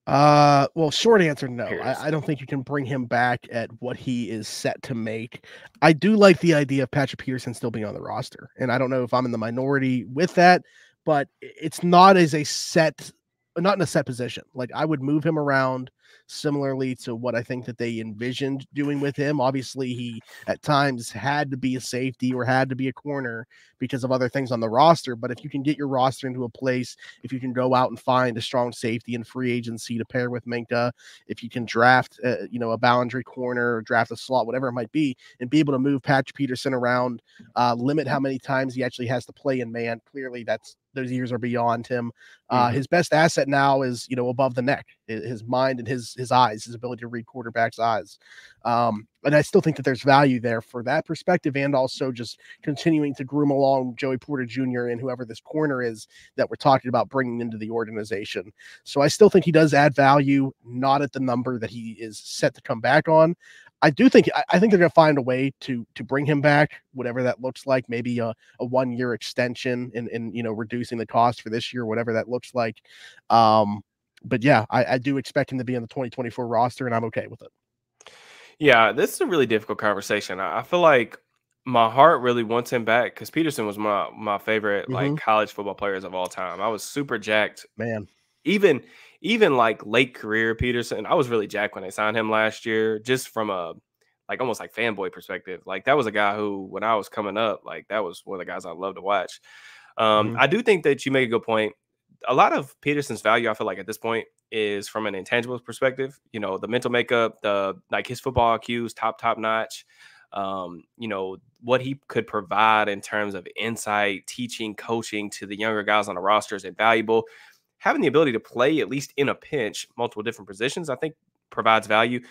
Well, short answer, no. Here's I don't think you can bring him back at what he is set to make. I do like the idea of Patrick Peterson still being on the roster, and I don't know if I'm in the minority with that, but it's not not in a set position. Like I would move him around similarly to what I think that they envisioned doing with him. Obviously, he at times had to be a safety or had to be a corner because of other things on the roster. But if you can get your roster into a place, if you can go out and find a strong safety in free agency to pair with Minka, if you can draft, a boundary corner, or draft a slot, whatever it might be, and be able to move Patrick Peterson around, limit how many times he actually has to play in man. Clearly, those years are beyond him. His best asset now is, above the neck, his mind and his eyes, his ability to read quarterbacks' eyes. And I still think that there's value there for that perspective, and also just continuing to groom along Joey Porter Jr. and whoever this corner is that we're talking about bringing into the organization. So I still think he does add value, not at the number that he is set to come back on. I think they're going to find a way to bring him back, whatever that looks like, maybe a 1-year extension and reducing the cost for this year, whatever that looks like. But yeah, I do expect him to be on the 2024 roster, and I'm okay with it. Yeah, this is a really difficult conversation. I feel like my heart really wants him back because Peterson was my favorite like college football players of all time. I was super jacked, Man. Even like late career Peterson. I was really jacked when they signed him last year, just from a like almost like fanboy perspective. Like that was a guy who, when I was coming up, like that was one of the guys I loved to watch. I do think that you make a good point. A lot of Peterson's value, I feel like at this point, is from an intangibles perspective. The mental makeup, the like his football IQs, top notch. What he could provide in terms of insight, teaching, coaching to the younger guys on the roster is invaluable. Having the ability to play at least in a pinch, multiple different positions, I think provides value.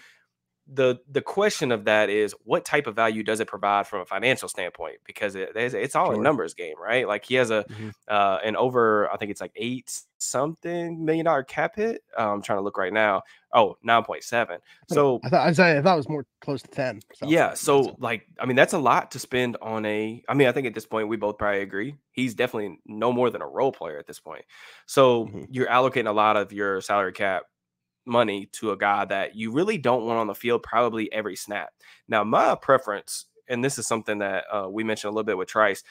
The question of that is, what type of value does it provide from a financial standpoint? Because it's all a Sure. numbers game, right? Like he has an over, I think it's like $8 something million cap hit. I'm trying to look right now. Oh, 9.7. So I thought it was more close to 10. yeah, so like I mean that's a lot to spend on I mean I think at this point we both probably agree he's definitely no more than a role player at this point. So you're allocating a lot of your salary cap money to a guy that you really don't want on the field probably every snap. Now, my preference, and this is something that we mentioned a little bit with Trice,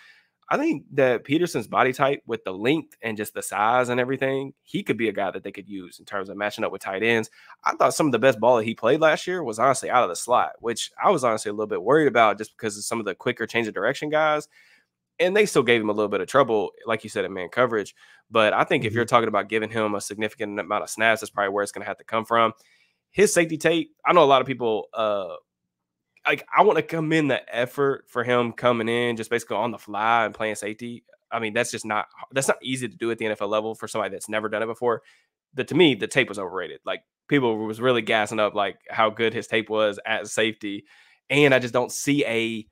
I think that Peterson's body type with the length and just the size and everything, he could be a guy that they could use in terms of matching up with tight ends. I thought some of the best ball that he played last year was honestly out of the slot, which I was honestly a little bit worried about just because of some of the quicker change of direction guys. And they still gave him a little bit of trouble, like you said, in man coverage. But I think if you're talking about giving him a significant amount of snaps, that's probably where it's going to have to come from. His safety tape, I know a lot of people like I want to commend the effort for him coming in just basically on the fly and playing safety. I mean, that's not easy to do at the NFL level for somebody that's never done it before. To me, the tape was overrated. Like people was really gassing up like how good his tape was at safety. And I just don't see a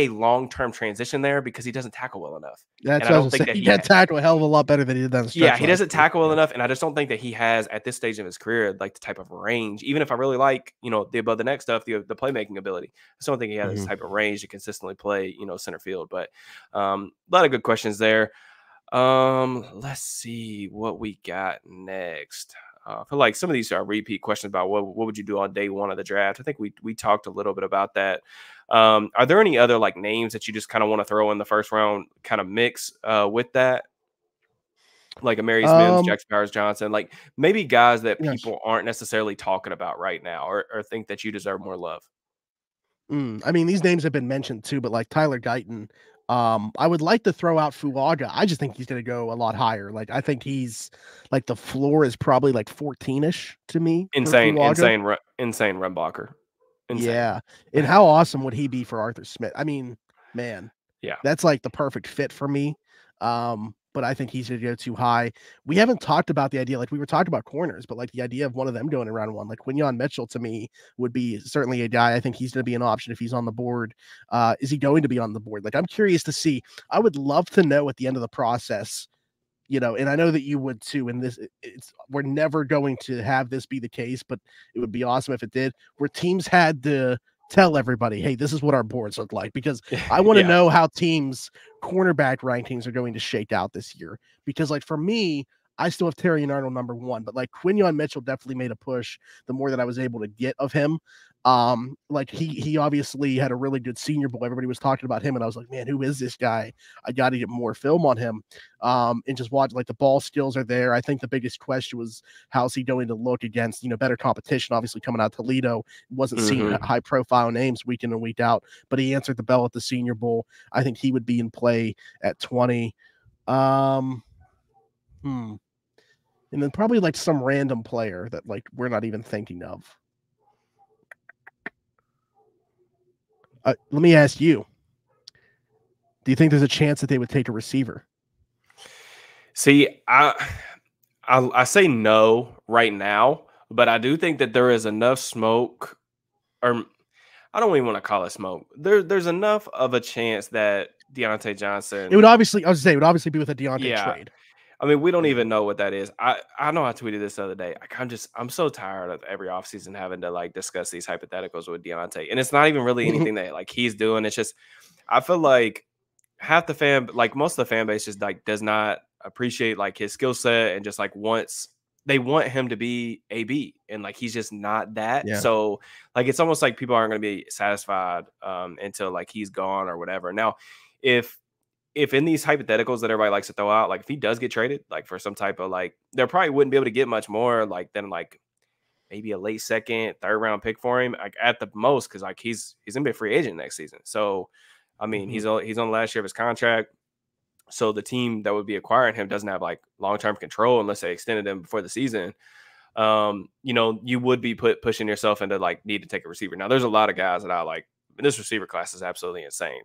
long-term transition there because he doesn't tackle well enough. That's And I what I don't was think saying. that He got tackled a hell of a lot better than he did on the stretch. yeah, he doesn't tackle well Yeah. enough, and I just don't think that he has at this stage of his career like the type of range. Even if I really like the above the neck stuff, the playmaking ability, I still don't think he has this type of range to consistently play center field. But a lot of good questions there. Let's see what we got next. I feel like some of these are repeat questions about what would you do on day one of the draft. I think we talked a little bit about that. Are there any other like names that you just kind of want to throw in the first round kind of mix with that? Like Amarius Mims, Jackson Powers Johnson, like maybe guys that Yes. people aren't necessarily talking about right now or think that you deserve more love. I mean, these names have been mentioned too, but like Tyler Guyton, I would like to throw out Fuaga. I just think he's going to go a lot higher. Like I think he's like the floor is probably like 14ish to me for Insane, Fuaga. insane run blocker. Insane. Yeah. And how awesome would he be for Arthur Smith? I mean, man, Yeah. that's like the perfect fit for me. But I think he's gonna go too high. We haven't talked about the idea, like we were talking about corners, but like the idea of one of them going in round one, like Quinyon Mitchell to me would be certainly a guy. I think he's gonna be an option if he's on the board. Is he going to be on the board? Like I'm curious to see. I would love to know at the end of the process, and I know that you would too. And we're never going to have this be the case, but it would be awesome if it did, where teams had to tell everybody, hey, this is what our boards look like, because I want to Yeah. know how teams' cornerback rankings are going to shake out this year. Because like for me, I still have Terry Arnold number one, but like Quinyon Mitchell definitely made a push the more that I was able to get of him. Like he obviously had a really good Senior Bowl. Everybody was talking about him, and I was like, man, who is this guy? I got to get more film on him. And just watch, like the ball skills are there. I think the biggest question was how's he going to look against better competition. Obviously, coming out of Toledo, wasn't seeing high profile names week in and week out, but he answered the bell at the Senior Bowl. I think he would be in play at 20. And then probably like some random player that like we're not even thinking of. Let me ask you, do you think there's a chance that they would take a receiver? See, I say no right now, but I do think that there is enough smoke, or I don't even want to call it smoke. There's enough of a chance that Deontay Johnson. It would obviously, I was saying, it would obviously be with a Deontay Yeah. trade. I mean, we don't even know what that is. I know I tweeted this the other day. I'm so tired of every offseason having to like discuss these hypotheticals with Deontay. And it's not even really anything that like he's doing. It's just I feel like half the most of the fan base just like does not appreciate like his skill set and just like they want him to be AB, and like he's just not that. Yeah. So like it's almost like people aren't gonna be satisfied until like he's gone or whatever. Now, if in these hypotheticals that everybody likes to throw out, like if he does get traded, like for some type of like, there probably wouldn't be able to get much more like than like maybe a late second, third round pick for him, like at the most, because like he's gonna be a free agent next season. So I mean, he's on the last year of his contract. So the team that would be acquiring him doesn't have like long term control unless they extended him before the season. You would be pushing yourself into like need to take a receiver. Now, there's a lot of guys that I like. This receiver class is absolutely insane.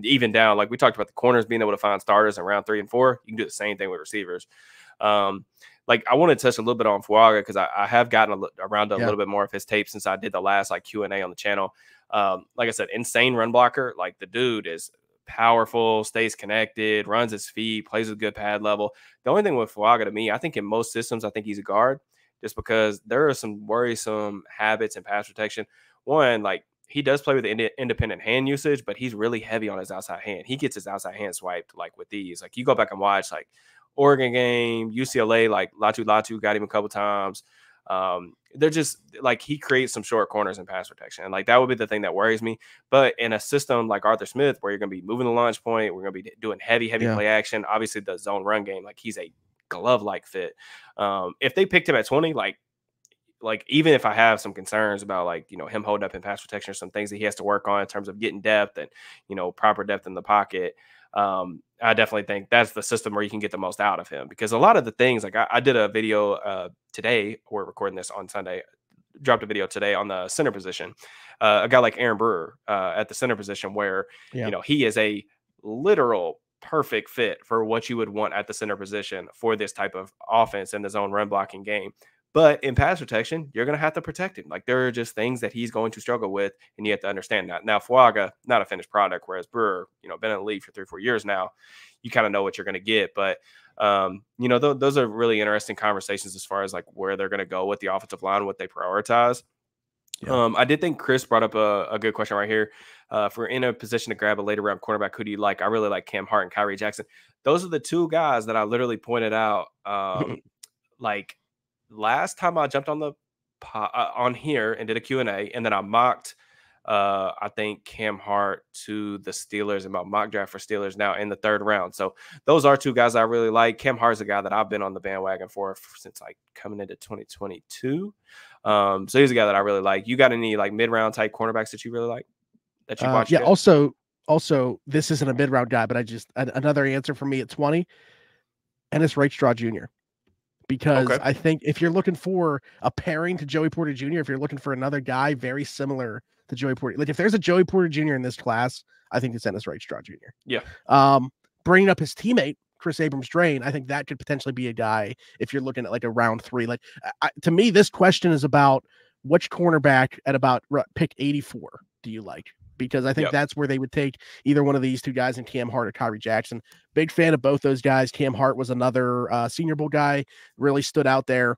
Even down, like we talked about the corners being able to find starters in round 3 and 4. You can do the same thing with receivers. Like I want to touch a little bit on Fuaga because I have gotten around to a little bit more of his tape since I did the last like Q&A on the channel. Like I said, insane run blocker. Like the dude is powerful, stays connected, runs his feet, plays with good pad level. The only thing with Fuaga to me, I think in most systems, I think he's a guard just because there are some worrisome habits in pass protection. One, like he does play with independent hand usage, but he's really heavy on his outside hand. He gets his outside hand swiped like with these. Like you go back and watch like Oregon game, UCLA, like Latu got him a couple times. They're just like he creates some short corners in pass protection. And like that would be the thing that worries me. But in a system like Arthur Smith, where you're going to be moving the launch point, we're going to be doing heavy play action. Obviously, the zone run game, like he's a glove-like fit. If they picked him at 20, like even if I have some concerns about like him holding up in pass protection or some things that he has to work on in terms of getting depth and proper depth in the pocket, I definitely think that's the system where you can get the most out of him, because a lot of the things like I did a video today. We're recording this on Sunday. Dropped a video today on the center position. A guy like Aaron Brewer at the center position, where he is a literal perfect fit for what you would want at the center position for this type of offense in the zone run blocking game. But in pass protection, you're going to have to protect him. Like there are just things that he's going to struggle with, and you have to understand that. Now, Fuaga, not a finished product, whereas Brewer, been in the league for 3 or 4 years now. You kind of know what you're going to get. But, those are really interesting conversations as far as like where they're going to go with the offensive line, what they prioritize. Yeah. I did think Chris brought up a good question right here. If we're in a position to grab a later round cornerback, who do you like? I really like Cam Hart and Kyrie Jackson. Those are the two guys that I literally pointed out. Like last time I jumped on the on here and did a Q&A, and then I mocked I think Cam Hart to the Steelers in my mock draft for Steelers now in the 3rd round. So those are two guys I really like. Cam Hart's a guy that I've been on the bandwagon for since like coming into 2022. So he's a guy that I really like. You got any like mid-round type cornerbacks that you really like that you watched? Yeah. Also, Also, this isn't a mid-round guy, but another answer for me at 20, Ennis Straw Jr. Because Okay. I think if you're looking for a pairing to Joey Porter Jr., if you're looking for another guy very similar to Joey Porter, like if there's a Joey Porter Jr. in this class, I think it's Ennis Straw Jr. Yeah. Bringing up his teammate, Chris Abrams-Drain, I think that could potentially be a guy if you're looking at like a round 3. Like to me, this question is about which cornerback at about pick 84 do you like? Because I think that's where they would take either one of these two guys in Cam Hart or Kyrie Jackson. Big fan of both those guys. Cam Hart was another Senior Bowl guy, really stood out there.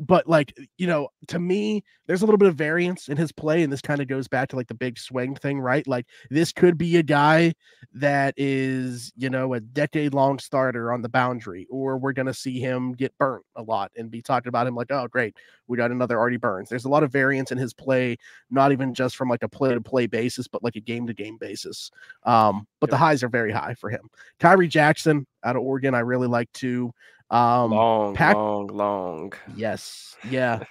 But like, to me, there's a little bit of variance in his play, and this kind of goes back to like the big swing thing, right? Like this could be a guy that is, a decade-long starter on the boundary, or we're going to see him get burnt a lot and be talking about him like, oh, great, we got another Artie Burns. There's a lot of variance in his play, not even just from like a play-to-play basis, but like a game-to-game basis. But the highs are very high for him. Kyrie Jackson out of Oregon, I really like to. Long. Yes. Yeah.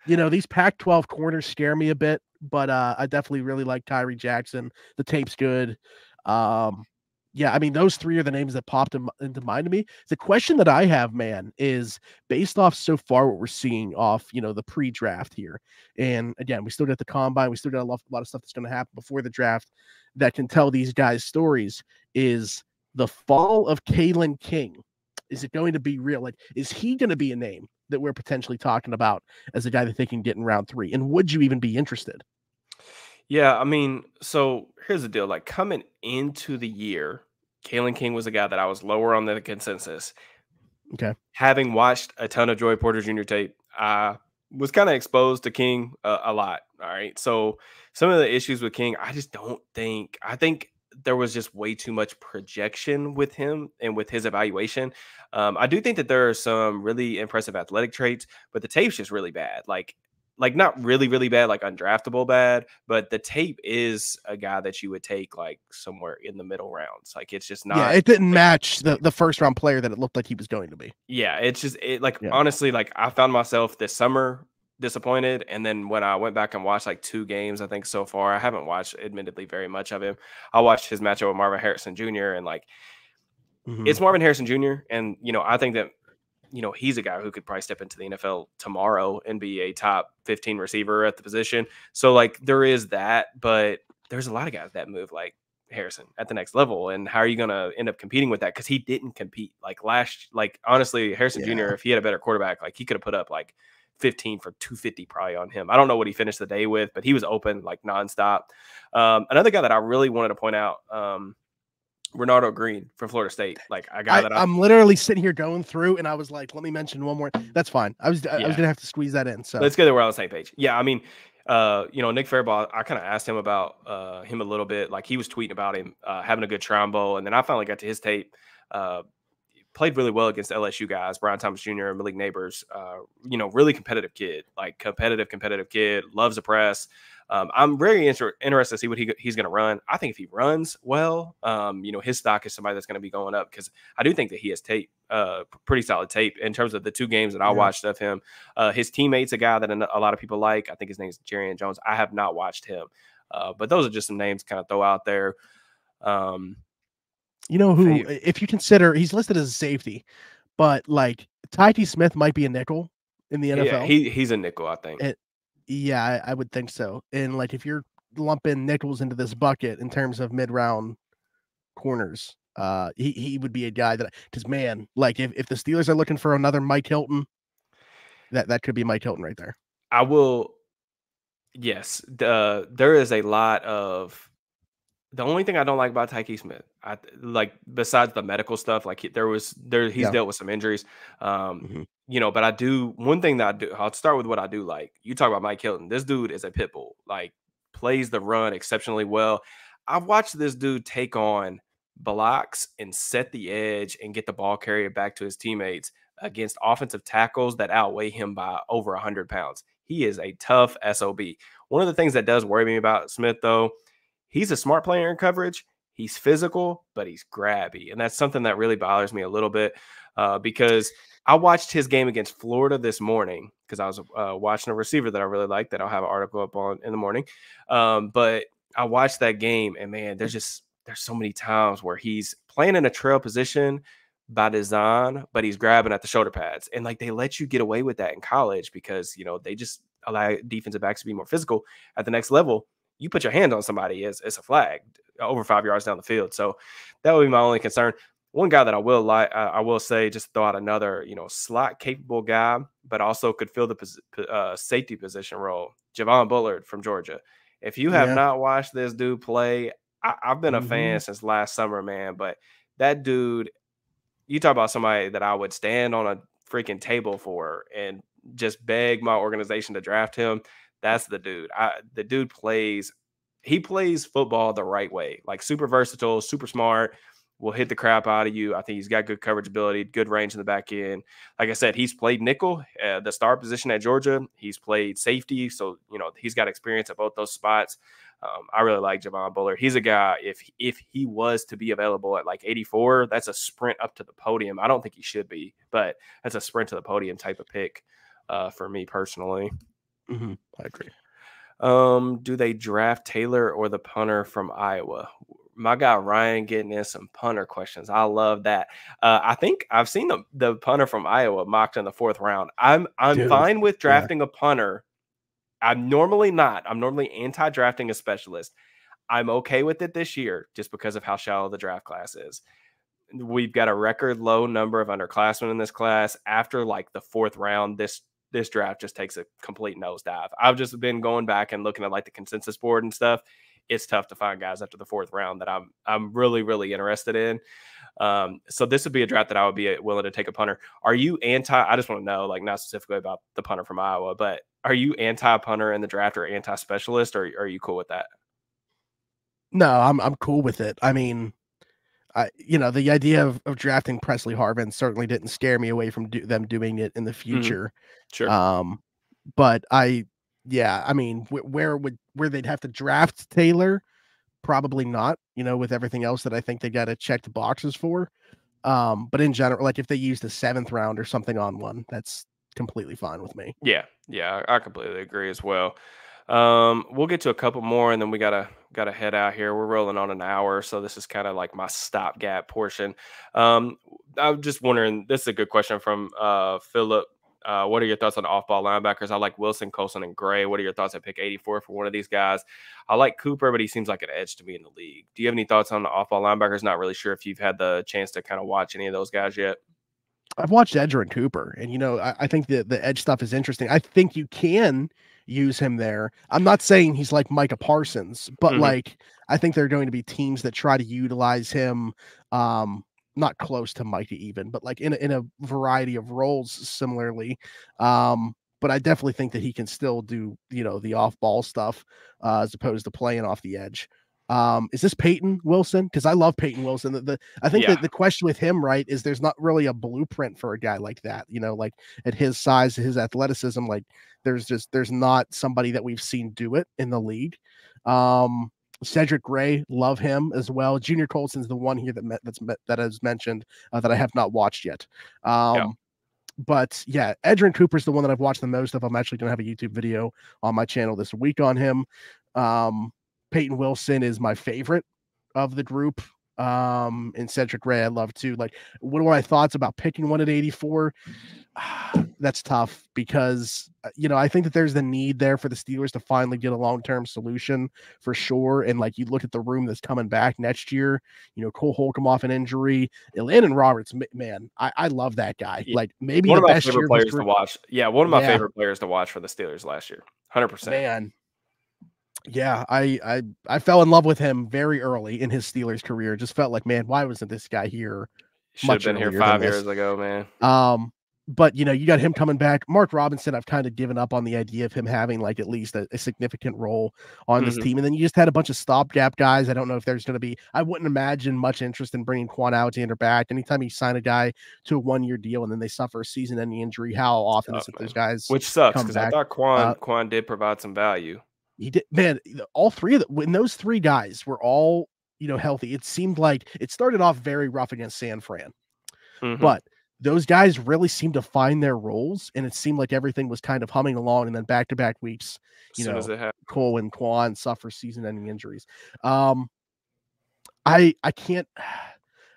These Pac-12 corners scare me a bit, but I definitely really like Kyrie Jackson. The tape's good. Yeah, I mean, those three are the names that popped into mind to me. The question that I have, man, is based off so far what we're seeing off, the pre-draft here. And again, we still got the combine. We still got a lot of stuff that's going to happen before the draft that can tell these guys stories. Is the fall of Kalen King, is it going to be real? Like, is he going to be a name that we're potentially talking about as a guy that they can get in round 3? And would you even be interested? Yeah, I mean, so here's the deal. Like coming into the year, Kalen King was a guy that I was lower on the consensus. Okay. Having watched a ton of Joey Porter Jr. tape, I was kind of exposed to King a lot. All right. So some of the issues with King, I just don't think, I think there was just way too much projection with him and with his evaluation. I do think that there are some really impressive athletic traits, but the tape's just really bad. Like not really, really bad, like undraftable bad, but the tape is a guy that you would take like somewhere in the middle rounds. Like it's just Yeah, not it didn't like, match the first round player that it looked like he was going to be. yeah, it's just like Yeah. honestly, like I found myself this summer disappointed. And then when I went back and watched like 2 games, I think so far, I haven't watched admittedly very much of him. I watched his matchup with Marvin Harrison Jr. and like it's Marvin Harrison Jr. And I think that he's a guy who could probably step into the NFL tomorrow and be a top 15 receiver at the position. So like there is that, but there's a lot of guys that move like Harrison at the next level. And how are you going to end up competing with that? Because he didn't compete like honestly, Harrison Jr., if he had a better quarterback, like he could have put up like 15 for 250 probably on him. I don't know what he finished the day with, but he was open like nonstop. Another guy that I really wanted to point out, Renardo Green from Florida State, like a guy I'm literally sitting here going through, and I was like, let me mention one more. That's fine. I was gonna have to squeeze that in. So let's get there. We're on the same page. Yeah, I mean, Nick Fairball, I kind of asked him about him a little bit. Like he was tweeting about him having a good Shrine Bowl, and then I finally got to his tape. Played really well against LSU guys, Brian Thomas Jr., Malik Neighbors. Really competitive kid, like competitive kid, loves the press. I'm very interested to see what he's going to run. I think if he runs well, his stock is somebody that's going to be going up because I do think that he has tape, pretty solid tape in terms of the 2 games that I watched of him. His teammate's a guy that a lot of people like. I think his name's Jarian Jones. I have not watched him, but those are just some names to kind of throw out there. Who, if you consider he's listed as a safety, but like Tykee Smith might be a nickel in the NFL. Yeah, he's a nickel, I think. Yeah, I would think so. And like if you're lumping nickels into this bucket in terms of mid-round corners, he would be a guy that, because man, like if the Steelers are looking for another Mike Hilton, that could be Mike Hilton right there. I will. Yes, there is a lot of. The only thing I don't like about Tykee Smith, like besides the medical stuff, like he's dealt with some injuries, but I do one thing that I do. I'll start with what I do like. You talk about Mike Hilton. This dude is a pit bull. Like plays the run exceptionally well. I've watched this dude take on blocks and set the edge and get the ball carrier back to his teammates against offensive tackles that outweigh him by over 100 pounds. He is a tough SOB. One of the things that does worry me about Smith, though, he's a smart player in coverage. He's physical, but he's grabby. And that's something that really bothers me a little bit because I watched his game against Florida this morning because I was watching a receiver that I really like that I'll have an article up on in the morning. But I watched that game, and man, there's so many times where he's playing in a trail position by design, but he's grabbing at the shoulder pads. And like they let you get away with that in college because, they just allow defensive backs to be more physical at the next level. You put your hand on somebody, it's a flag over 5 yards down the field. So that would be my only concern. One guy that I will say, just throw out another, slot capable guy, but also could fill the safety position role. Javon Bullard from Georgia. If you have Yeah. not watched this dude play, I've been a fan since last summer, man. But that dude, you talk about somebody that I would stand on a freaking table for and just beg my organization to draft him. That's the dude. The dude he plays football the right way, like super versatile, super smart, will hit the crap out of you. I think he's got good coverage ability, good range in the back end. Like I said, he's played nickel, the star position at Georgia. He's played safety. So, he's got experience at both those spots. I really like Javon Bullard. He's a guy, if he was to be available at like 84, that's a sprint up to the podium. I don't think he should be, but that's a sprint to the podium type of pick for me personally. I agree. Do they draft Taylor or the punter from Iowa? My guy Ryan getting in some punter questions. I love that. I think I've seen the punter from Iowa mocked in the 4th round. I'm fine with drafting a punter. I'm normally not. I'm normally anti-drafting a specialist. I'm okay with it this year just because of how shallow the draft class is. We've got a record low number of underclassmen in this class. After like the 4th round, this draft just takes a complete nosedive. I've just been going back and looking at like the consensus board and stuff. It's tough to find guys after the 4th round that I'm really, really interested in. So this would be a draft that I would be willing to take a punter. Are you I just want to know, like, not specifically about the punter from Iowa, but are you anti-punter in the draft or anti-specialist, or are you cool with that? No, I'm cool with it. I mean, the idea of drafting Presley Harvin certainly didn't scare me away from them doing it in the future. Sure. But I mean, where they'd have to draft Taylor? Probably not, with everything else that I think they got to check the boxes for. But in general, like if they used the 7th round or something on one, that's completely fine with me. Yeah, I completely agree as well. We'll get to a couple more, and then we gotta head out here. We're rolling on an hour, so this is kind of like my stopgap portion. I'm just wondering. This is a good question from Philip. What are your thoughts on off-ball linebackers? I like Wilson, Colson, and Gray. What are your thoughts at pick 84 for one of these guys? I like Cooper, but he seems like an edge to me in the league. Do you have any thoughts on the off-ball linebackers? Not really sure if you've had the chance to kind of watch any of those guys yet. I've watched Edger and Cooper, and I think the edge stuff is interesting. I think you can use him there. I'm not saying he's like Micah Parsons, but like I think there are going to be teams that try to utilize him, not close to Micah even, but like in a variety of roles similarly. But I definitely think that he can still do the off ball stuff as opposed to playing off the edge. Is this Peyton Wilson? Because I love Peyton Wilson. I think that the question with him, right, is there's not really a blueprint for a guy like that. Like at his size, his athleticism, like there's not somebody that we've seen do it in the league. Cedric Gray, love him as well. Junior Colson's the one here that has mentioned that I have not watched yet. But yeah, Edgerrin Cooper's the one that I've watched the most of. I'm actually going to have a YouTube video on my channel this week on him. Peyton Wilson is my favorite of the group. And Cedric Gray, I love too. Like, what are my thoughts about picking one at 84? That's tough because, I think that there's the need there for the Steelers to finally get a long-term solution for sure. And like, you look at the room that's coming back next year, Cole Holcomb off an injury, Landon Roberts, man, I love that guy. Yeah. Like maybe one the of my best favorite year players to watch. Yeah, one of my favorite players to watch for the Steelers last year. 100%. Man. Yeah, I fell in love with him very early in his Steelers career. Just felt like, man, why wasn't this guy here? Should have been here 5 years ago, man. But you got him coming back. Mark Robinson, I've kind of given up on the idea of him having like at least a significant role on this team. And then you just had a bunch of stopgap guys. I don't know if there's going to be. I wouldn't imagine much interest in bringing Quan Alexander back. Anytime you sign a guy to a 1-year deal and then they suffer a season-ending injury, how often is it those guys? Which sucks because I thought Quan did provide some value. He did, man. All three of them, when those three guys were all healthy, it seemed like it started off very rough against San Fran, but those guys really seemed to find their roles, and it seemed like everything was kind of humming along. And then back-to-back weeks, As soon as it happened. Cole and Quan suffer season-ending injuries. I can't,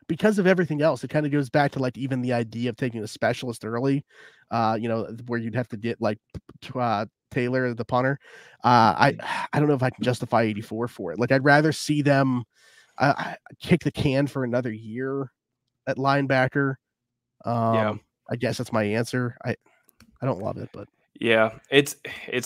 because of everything else. It kind of goes back to like even the idea of taking a specialist early, where you'd have to get like Taylor, the punter. I don't know if I can justify 84 for it. Like I'd rather see them kick the can for another year at linebacker. Yeah. I guess that's my answer. I don't love it, but Yeah, it's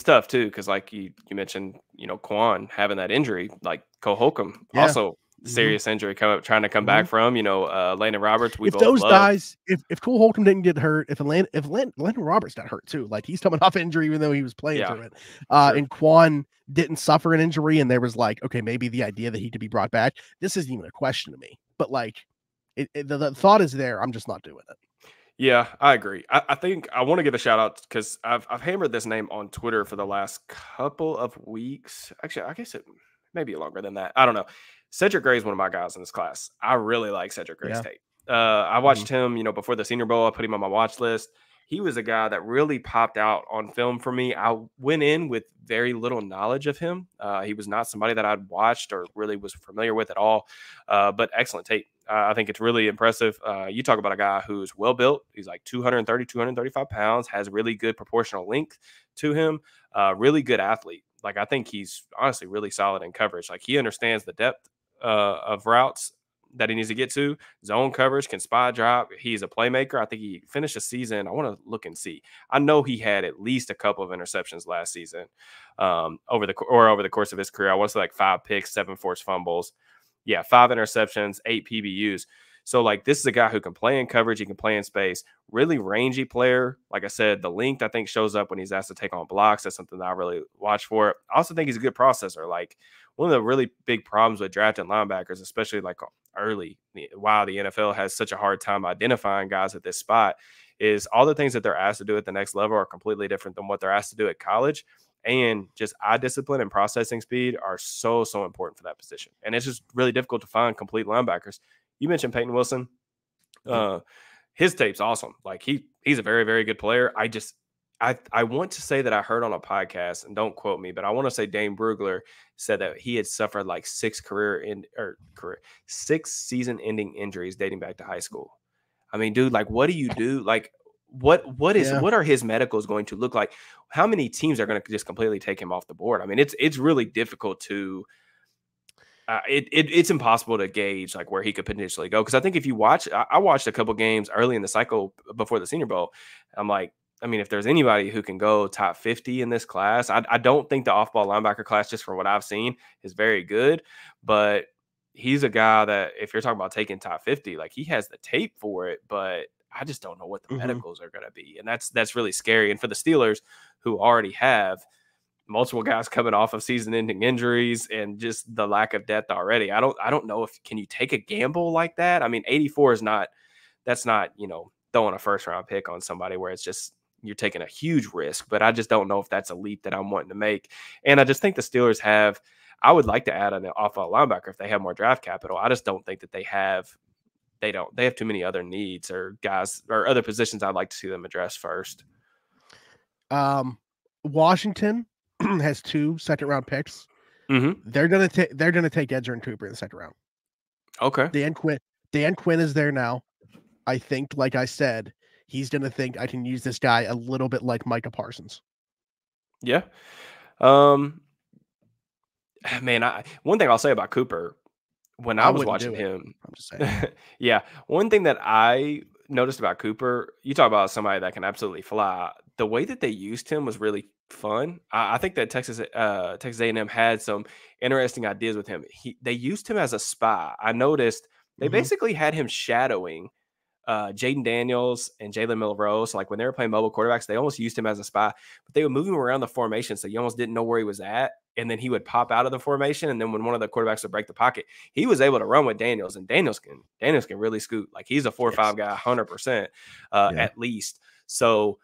tough too because like you mentioned, Quan having that injury, like Cole Holcomb yeah. also serious injury trying to come back from. Landon Roberts, we If both those love. guys, if Cole Holcomb didn't get hurt, if Landon Roberts got hurt too, like he's coming off injury even though he was playing through it, sure. and Quan didn't suffer an injury, and there was like, okay, maybe the idea that he could be brought back, this isn't even a question to me. But like, the thought is there. I'm just not doing it. Yeah, I agree. I think I want to give a shout out because I've hammered this name on Twitter for the last couple of weeks. Actually, I guess it may be longer than that. I don't know. Cedric Gray is one of my guys in this class. I really like Cedric Gray's tape. I watched him, before the Senior Bowl. I put him on my watch list. He was a guy that really popped out on film for me. I went in with very little knowledge of him. He was not somebody that I'd watched or really was familiar with at all, but excellent tape. I think it's really impressive. You talk about a guy who's well built. He's like 230, 235 pounds, has really good proportional length to him, really good athlete. Like, I think he's honestly really solid in coverage. Like, he understands the depth of routes that he needs to get to, zone coverage, can spy drop. He's a playmaker. I think he finished the season. I want to look and see. I know he had at least a couple of interceptions last season over the course of his career. I want to say like 5 picks, 7 forced fumbles. Yeah, 5 interceptions, 8 PBUs. So, like, this is a guy who can play in coverage. He can play in space. Really rangy player. Like I said, the length, I think, shows up when he's asked to take on blocks. That's something that I really watch for. I also think he's a good processor. Like, one of the really big problems with drafting linebackers, especially like early, while the NFL has such a hard time identifying guys at this spot, is all the things that they're asked to do at the next level are completely different than what they're asked to do at college. And just eye discipline and processing speed are so important for that position. And it's just really difficult to find complete linebackers. You mentioned Peyton Wilson. His tape's awesome. Like he's a very, very good player. I want to say that I heard on a podcast, and don't quote me, but I want to say Dane Brugler said that he had suffered like 6 season-ending injuries dating back to high school. I mean, dude, like, what do you do? Like, what are his medicals going to look like? How many teams are going to just completely take him off the board? I mean, it's really difficult to. It's impossible to gauge like where he could potentially go, because I think if you watch, I watched a couple games early in the cycle before the Senior Bowl. I'm like, I mean, if there's anybody who can go top 50 in this class, I don't think the off-ball linebacker class, just from what I've seen, is very good. But he's a guy that if you're talking about taking top 50, like he has the tape for it, but I just don't know what the medicals are going to be. And that's really scary. And for the Steelers, who already have multiple guys coming off of season-ending injuries and just the lack of depth already, I don't know if can you take a gamble like that? I mean, 84 is not throwing a first-round pick on somebody where it's just you're taking a huge risk, but I just don't know if that's a leap that I'm wanting to make. And I just think the Steelers I would like to add an off-ball linebacker if they have more draft capital. I just don't think that they have too many other needs or guys or other positions I'd like to see them address first. Washington has 2 second-round picks. They're gonna take Edgerrin Cooper in the second round. Okay. Dan Quinn is there now. I think, like I said, he's gonna think I can use this guy a little bit like Micah Parsons. Yeah. Man, one thing I'll say about Cooper, when I was watching him, I'm just saying. Yeah, one thing that I noticed about Cooper, you talk about somebody that can absolutely fly. The way that they used him was really fun. I think that Texas A&M had some interesting ideas with him. They used him as a spy. I noticed they basically had him shadowing Jaden Daniels and Jalen Milroe. So like when they were playing mobile quarterbacks, they almost used him as a spy, but they would move him around the formation, so you almost didn't know where he was at. And then he would pop out of the formation, and then when one of the quarterbacks would break the pocket, he was able to run with Daniels, and Daniels can really scoot. Like he's a 4-5 guy, 100% at least. So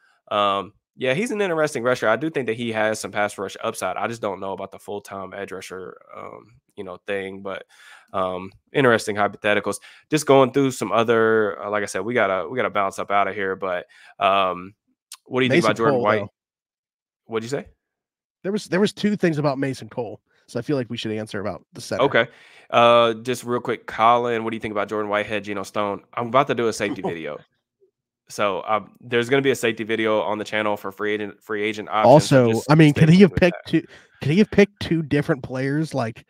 Yeah, he's an interesting rusher. I do think that he has some pass rush upside. I just don't know about the full-time edge rusher, thing. But interesting hypotheticals. Just going through some other, like I said, we gotta bounce up out of here. But what do you think Mason about Jordan Cole, White? though. What'd you say? There was two things about Mason Cole, so I feel like we should answer about the center. Okay. Just real quick, Colin, what do you think about Jordan Whitehead, Geno Stone? I'm about to do a safety video. So there's going to be a safety video on the channel for free agent options. So Also, just I mean, stay could he tuned have with that. picked two? Could he have picked two different players? Like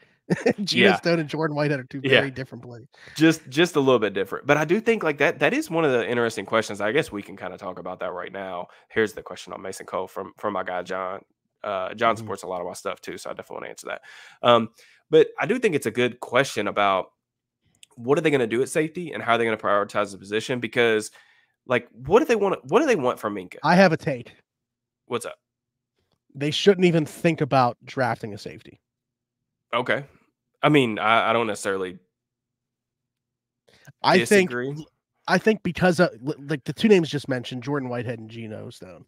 Geno Yeah, Stone and Jordan Whitehead are two yeah, very different players. just a little bit different. But I do think like that is one of the interesting questions. I guess we can kind of talk about that right now. Here's the question on Mason Cole from my guy John. John Mhm. supports a lot of my stuff too, so I definitely want to answer that. But I do think it's a good question about what are they going to do at safety and how are they going to prioritize the position because like what do they want? What do they want from Minka? I have a take. What's up? They shouldn't even think about drafting a safety. Okay. I mean, I don't necessarily I think disagree. I think because of like the two names just mentioned, Jordan Whitehead and Geno Stone.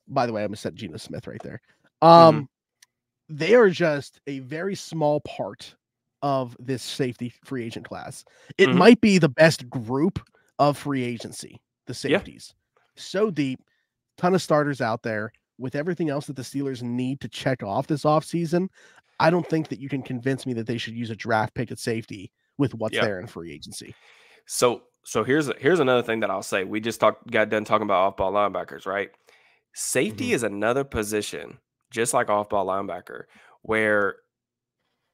By the way, I'm gonna set Geno Smith right there. Mhm, They are just a very small part of this safety free agent class. It mhm. might be the best group of free agency, the Yeah, safeties. So deep, ton of starters out there with everything else that the Steelers need to check off this offseason. I don't think that you can convince me that they should use a draft pick at safety with what's yeah. there in free agency. So here's another thing that I'll say. We just got done talking about off-ball linebackers, right? Mhm, Safety is another position, just like off-ball linebacker, where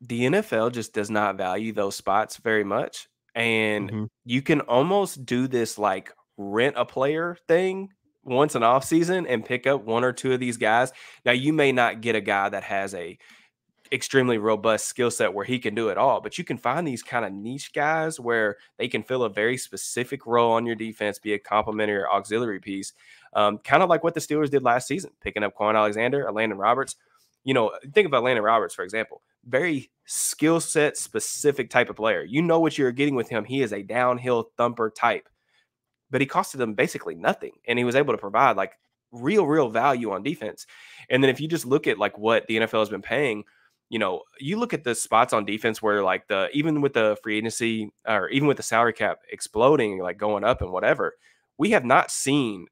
the NFL just does not value those spots very much. And mhm. you can almost do this like rent a player thing once an off season and pick up one or two of these guys. Now you may not get a guy that has a extremely robust skill set where he can do it all, but you can find these kind of niche guys where they can fill a very specific role on your defense, be a complementary or auxiliary piece. Kind of like what the Steelers did last season, picking up Quan Alexander or Landon Roberts. Think about Landon Roberts, for example, very skill set specific type of player. You know what you're getting with him. He is a downhill thumper type, but he costed them basically nothing. And he was able to provide like real value on defense. And then if you just look at like what the NFL has been paying, you look at the spots on defense where like even with the free agency or even with the salary cap exploding, like going up and whatever, we have not seen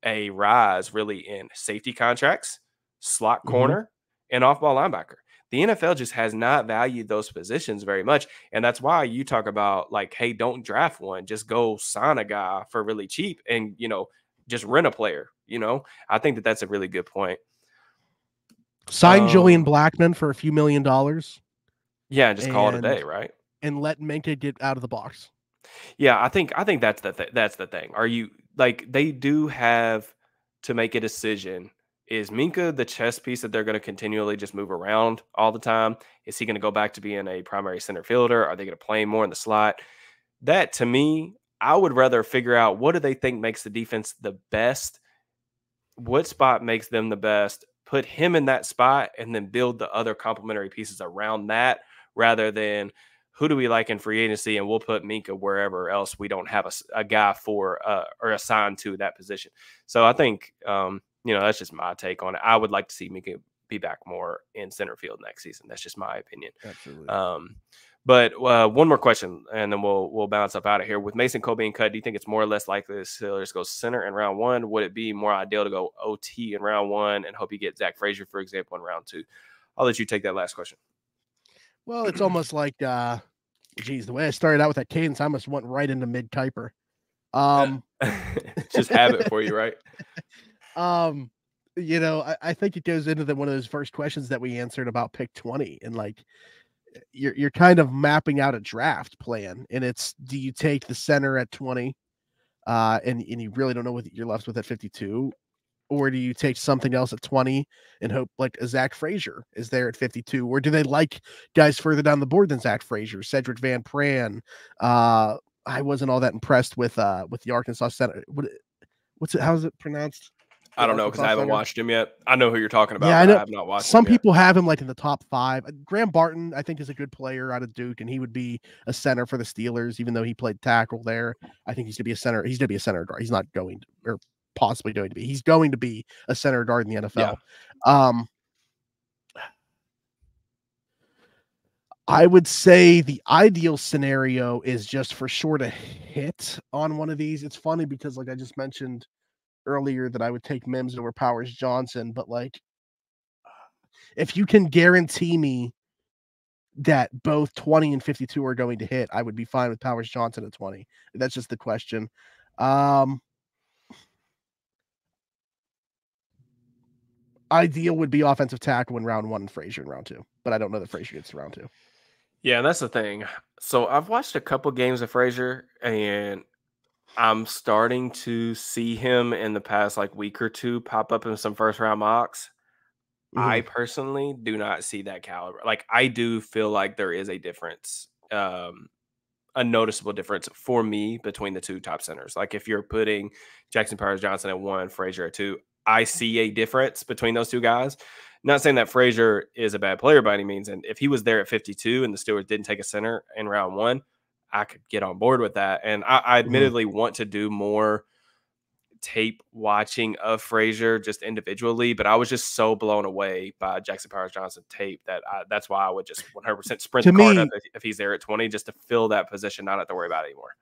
a rise really in safety contracts, slot Mhm. corner, and off ball linebacker. The NFL just has not valued those positions very much. And that's why you talk about like, hey, don't draft one, just go sign a guy for really cheap and, just rent a player. I think that that's a really good point. Sign Julian Um, Blackman for a few $1,000,000 yeah, just call it a and day, right? let Minka get out of the box. Yeah, I think that's the thing. Are you like they do have to make a decision. Is Minka the chess piece that they're going to continually just move around all the time? Is he going to go back to being a primary center fielder? Are they going to play more in the slot? That to me, I would rather figure out what do they think makes the defense the best, what spot makes them the best, put him in that spot, and then build the other complementary pieces around that rather than who do we like in free agency and we'll put Minka wherever else we don't have a guy for or assigned to that position. So I think, that's just my take on it. I would like to see Minka be back more in center field next season. That's just my opinion. Absolutely. But one more question, and then we'll bounce up out of here. With Mason Cole being cut, do you think it's more or less likely the Steelers go center in round one? Would it be more ideal to go OT in round one and hope you get Zach Frazier, for example, in round two? I'll let you take that last question. Well, it's almost like, geez, the way I started out with that cadence, I almost went right into mid Kuiper. Um, Just habit for you, right? um, I think it goes into one of those first questions that we answered about pick 20, and like you're kind of mapping out a draft plan, and it's do you take the center at 20, and you really don't know what you're left with at 52, or do you take something else at 20 and hope like a Zach Frazier is there at 52? Or do they like guys further down the board than Zach Frazier, Cedric Van Pran? I wasn't all that impressed with the Arkansas center. What's it? How is it pronounced? I The don't know because Arkansas I haven't center. watched him yet. I know who you're talking about, Yeah, I but I know have not watched him some yet. people have him like in the top 5. Graham Barton, I think, is a good player out of Duke, and he would be a center for the Steelers, even though he played tackle there. I think he's to be a center. He's to be a center guard. He's not going to, or possibly going to be. He's going to be a center guard in the Yeah. NFL. I would say the ideal scenario is just for sure to hit on one of these. It's funny because, like I just mentioned earlier, that I would take Mims over Powers Johnson, but like, if you can guarantee me that both 20 and 52 are going to hit, I would be fine with Powers Johnson at 20. That's just the question. Ideal would be offensive tackle in round 1 and Frazier in round 2, but I don't know that Frazier gets to round 2. Yeah, and that's the thing. So I've watched a couple games of Frazier, and I'm starting to see him in the past like week or two pop up in some first round mocks. I Mhm, personally do not see that caliber. Like, I do feel like there is a difference, a noticeable difference for me between the two top centers. Like, if you're putting Jackson Powers Johnson at 1, Frazier at 2, I see a difference between those two guys. Not saying that Frazier is a bad player by any means. And if he was there at 52 and the Steelers didn't take a center in round 1, I could get on board with that. And I mhm. admittedly want to do more tape watching of Frazier just individually, but I was just so blown away by Jackson Powers Johnson tape that that's why I would just 100% sprint To the card up me if he's there at 20 just to fill that position, not have to worry about it anymore.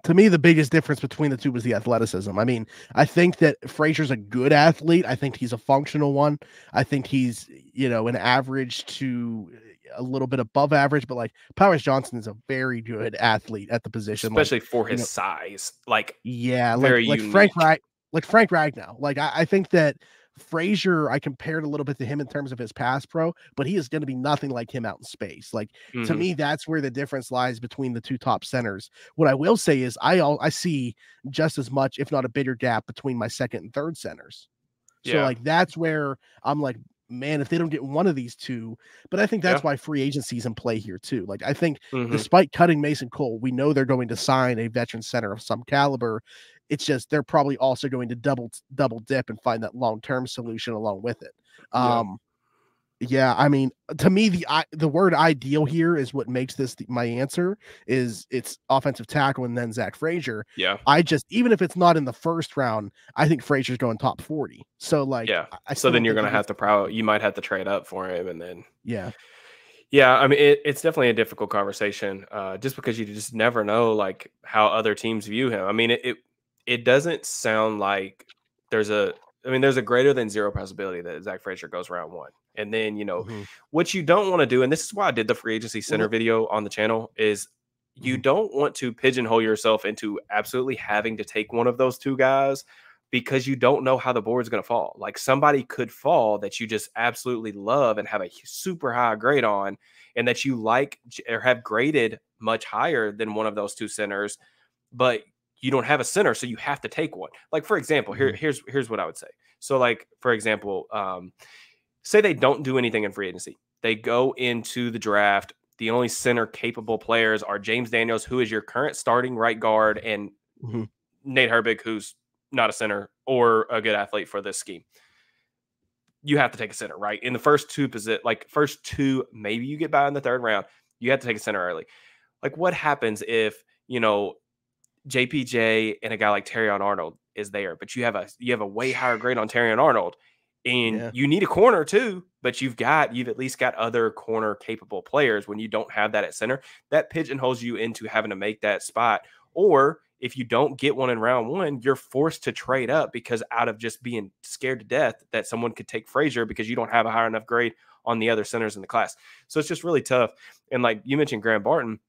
to me, the biggest difference between the two was the athleticism. I mean, I think that Frazier's a good athlete. I think he's a functional one. I think he's, an average to a little bit above average, but like Powers Johnson is a very good athlete at the position. Like, Especially for you his know, size, like yeah, like very like Frank unique. Rag like Frank Ragnow. Like I think that Frazier, I compared a little bit to him in terms of his pass pro, but he is going to be nothing like him out in space. Like, to Hmm. me, that's where the difference lies between the two top centers. What I will say is I see just as much, if not a bigger gap between my second and third centers. So Yeah. like that's where I'm like, man, if they don't get one of these two, but I think that's Yeah. why free agency is in play here too. Like I think Hmm. despite cutting Mason Cole, we know they're going to sign a veteran center of some caliber. It's just they're probably also going to double dip and find that long-term solution along with it. Yeah. Um yeah, I mean, to me, the word ideal here is what makes this my answer. Is it's offensive tackle and then Zach Frazier. Yeah. I just, even if it's not in the first round, I think Frazier's going top 40. So like, Yeah. I So still then don't you're think he gonna have gets. to you might have to trade up for him, and then Yeah, yeah, I mean, it's definitely a difficult conversation, just because you just never know, like, how other teams view him. I mean, it doesn't sound like there's a there's a greater than zero possibility that Zach Frazier goes round 1. And then, mhm, what you don't wanna do, and this is why I did the free agency center mhm, video on the channel, is you mhm, don't want to pigeonhole yourself into absolutely having to take one of those 2 guys because you don't know how the board's gonna fall. Like, somebody could fall that you just absolutely love and have a super high grade on, and that you like or have graded much higher than one of those 2 centers, but you don't have a center, so you have to take one. Like, for example, mhm, here's what I would say. So, like, for example, say they don't do anything in free agency. They go into the draft. The only center capable players are James Daniels, who is your current starting right guard, and mhm, Nate Herbig, who's not a center or a good athlete for this scheme. You have to take a center, right? In the first two, maybe you get by in the third round. You have to take a center early. Like, what happens if, JPJ and a guy like Terrion Arnold is there, but you have a way higher grade on Terrion Arnold, and yeah, you need a corner too, but you've at least got other corner capable players. When you don't have that at center, that pigeonholes you into having to make that spot. Or if you don't get one in round 1, you're forced to trade up because out of just being scared to death that someone could take Frazier because you don't have a high enough grade on the other centers in the class. So it's just really tough. And like you mentioned, Graham Barton,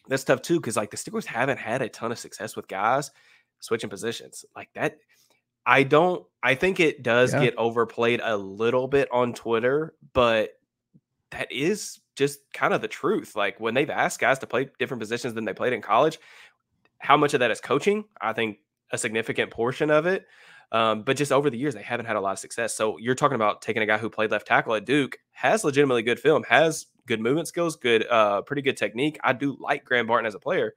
that's tough too, because like the Steelers haven't had a ton of success with guys switching positions like that. I think it does yeah. get overplayed a little bit on Twitter, but that is just kind of the truth. Like, when they've asked guys to play different positions than they played in college, how much of that is coaching? I think a significant portion of it. But just over the years, they haven't had a lot of success. So you're talking about taking a guy who played left tackle at Duke, has legitimately good film, has good movement skills, pretty good technique. I do like Graham Barton as a player,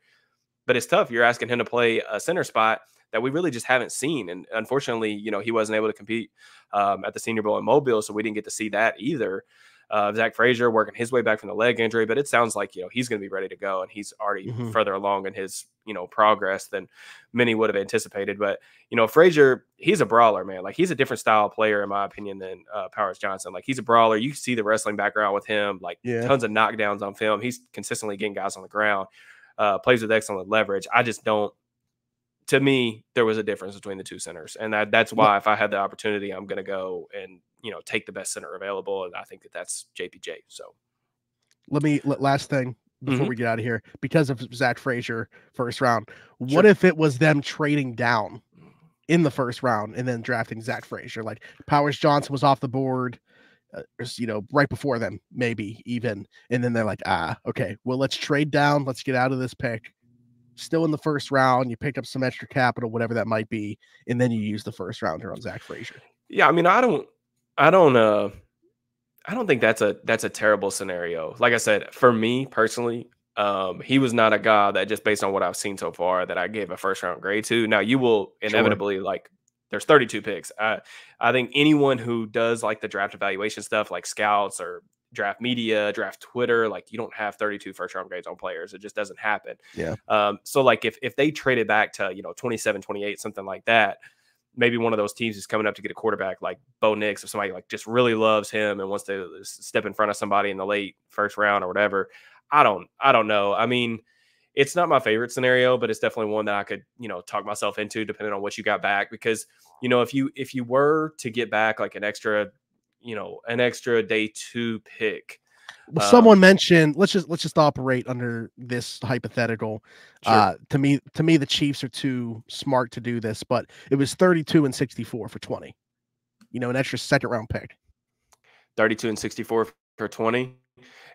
but it's tough. You're asking him to play a center spot that we really just haven't seen. And unfortunately, he wasn't able to compete at the Senior Bowl in Mobile, so we didn't get to see that either. Zach Frazier working his way back from the leg injury, but it sounds like, he's going to be ready to go, and he's already further along in his, progress than many would have anticipated. But, Frazier, he's a brawler, man. Like, he's a different style player, in my opinion, than Powers Johnson. Like, he's a brawler. You see the wrestling background with him, like tons of knockdowns on film. He's consistently getting guys on the ground, plays with excellent leverage. I just don't, to me, there was a difference between the two centers. And that's why if I had the opportunity, I'm going to go and, take the best center available. And I think that's JPJ. So last thing before we get out of here, because of Zach Frazier first round, what Sure. if it was them trading down in the first round and then drafting Zach Frazier? Like Powers Johnson was off the board, right before them, maybe even. And then they're like, okay, well, let's trade down. Let's get out of this pick. Still in the first round, you pick up some extra capital, whatever that might be, and then you use the first rounder on Zach Frazier. Yeah, I mean, I don't think that's a terrible scenario. Like I said, for me personally, he was not a guy that, just based on what I've seen so far, that I gave a first round grade to. Now, you will inevitably there's 32 picks. I think anyone who does like the draft evaluation stuff, like scouts or draft media, draft Twitter, like, you don't have 32 first round grades on players. It just doesn't happen. Yeah. So like if they traded back to, 27, 28, something like that, maybe one of those teams is coming up to get a quarterback like Bo Nix, if somebody like just really loves him and wants to step in front of somebody in the late first round or whatever. I don't know. I mean, it's not my favorite scenario, but it's definitely one that I could, talk myself into, depending on what you got back. Because, if you were to get back like an extra day 2 pick. Well, someone mentioned, let's just operate under this hypothetical. Sure. To me, the Chiefs are too smart to do this, but it was 32 and 64 for 20. An extra second round pick. 32 and 64 for 20.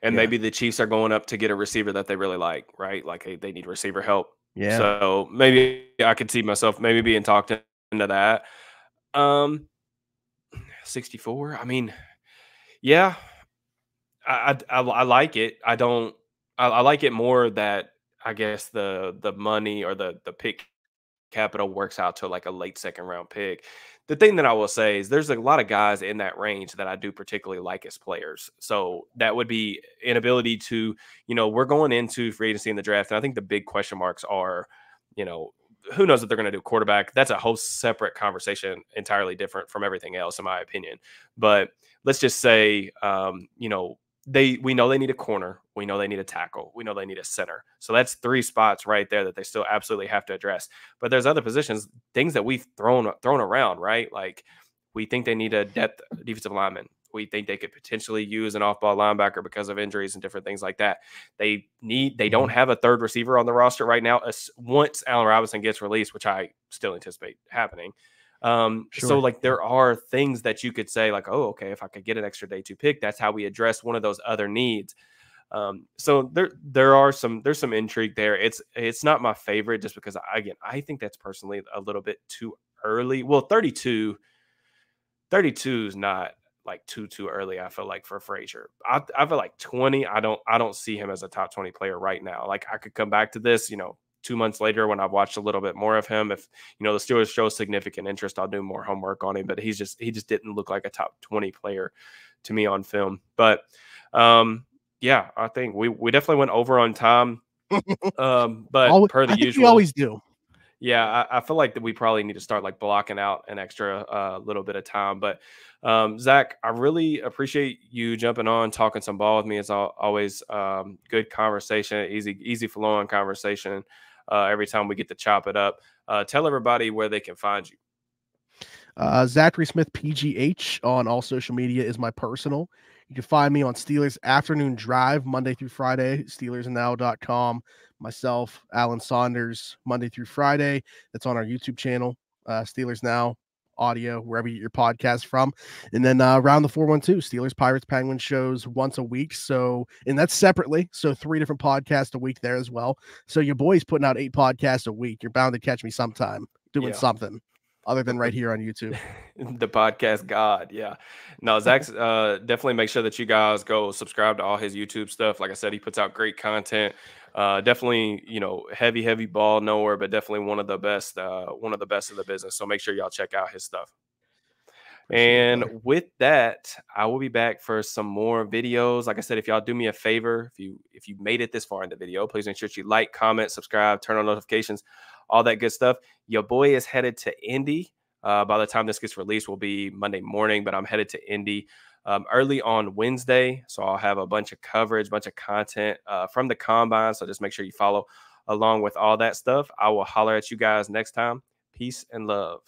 And maybe the Chiefs are going up to get a receiver that they really like, right? Like they need receiver help. Yeah. So maybe I could see myself maybe being talked into that. 64. I mean, yeah, I like it. I like it more that, I guess, the money or the pick capital works out to like a late second round pick. The thing that I will say is there's a lot of guys in that range that I do particularly like as players. So that would be an ability to, we're going into free agency in the draft. And I think the big question marks are, who knows what they're going to do quarterback. That's a whole separate conversation, entirely different from everything else, in my opinion. But let's just say, we know they need a corner. We know they need a tackle. We know they need a center. So that's 3 spots right there that they still absolutely have to address. But there's other positions, things that we've thrown around, right? Like, we think they need a depth defensive lineman. We think they could potentially use an off-ball linebacker because of injuries and different things like that. They don't have a third receiver on the roster right now. Once Allen Robinson gets released, which I still anticipate happening. So like, there are things that you could say like, oh, okay, if I could get an extra day 2 pick, that's how we address one of those other needs. So there's some intrigue there. It's not my favorite, just because I think that's personally a little bit too early. Well, 32 is not like too early, I feel like, for Frazier. I feel like 20, I don't see him as a top 20 player right now. Like, I could come back to this, 2 months later when I've watched a little bit more of him. If the Steelers show significant interest, I'll do more homework on him. But he just didn't look like a top 20 player to me on film. But yeah, I think we definitely went over on time. But per the usual, we always do. Yeah, I feel like that we probably need to start like blocking out an extra little bit of time. But Zach, I really appreciate you jumping on, talking some ball with me. It's always good conversation, easy flowing conversation. Every time we get to chop it up, tell everybody where they can find you. Zachary Smith PGH on all social media is my personal. You can find me on Steelers Afternoon Drive Monday through Friday, SteelersNow.com. Myself, Alan Saunders, Monday through Friday. That's on our YouTube channel, Steelers Now audio, wherever you get your podcast from. And then Round the 412, Steelers, Pirates, Penguins shows once a week. So, and that's separately. So 3 different podcasts a week there as well. So your boy's putting out 8 podcasts a week. You're bound to catch me sometime doing something other than right here on YouTube. The podcast god. Yeah. No, Zach's definitely make sure that you guys go subscribe to all his YouTube stuff. Like I said, he puts out great content. Definitely, heavy ball knower, but definitely one of the best of the business. So make sure y'all check out his stuff. Appreciate it, And brother. with that, I will be back for some more videos. Like I said, if y'all do me a favor, if you made it this far in the video, please make sure you like, comment, subscribe, turn on notifications, all that good stuff. Your boy is headed to Indy. By the time this gets released, will be Monday morning, but I'm headed to Indy early on Wednesday. So I'll have a bunch of coverage, bunch of content from the combine. So just make sure you follow along with all that stuff. I will holler at you guys next time. Peace and love.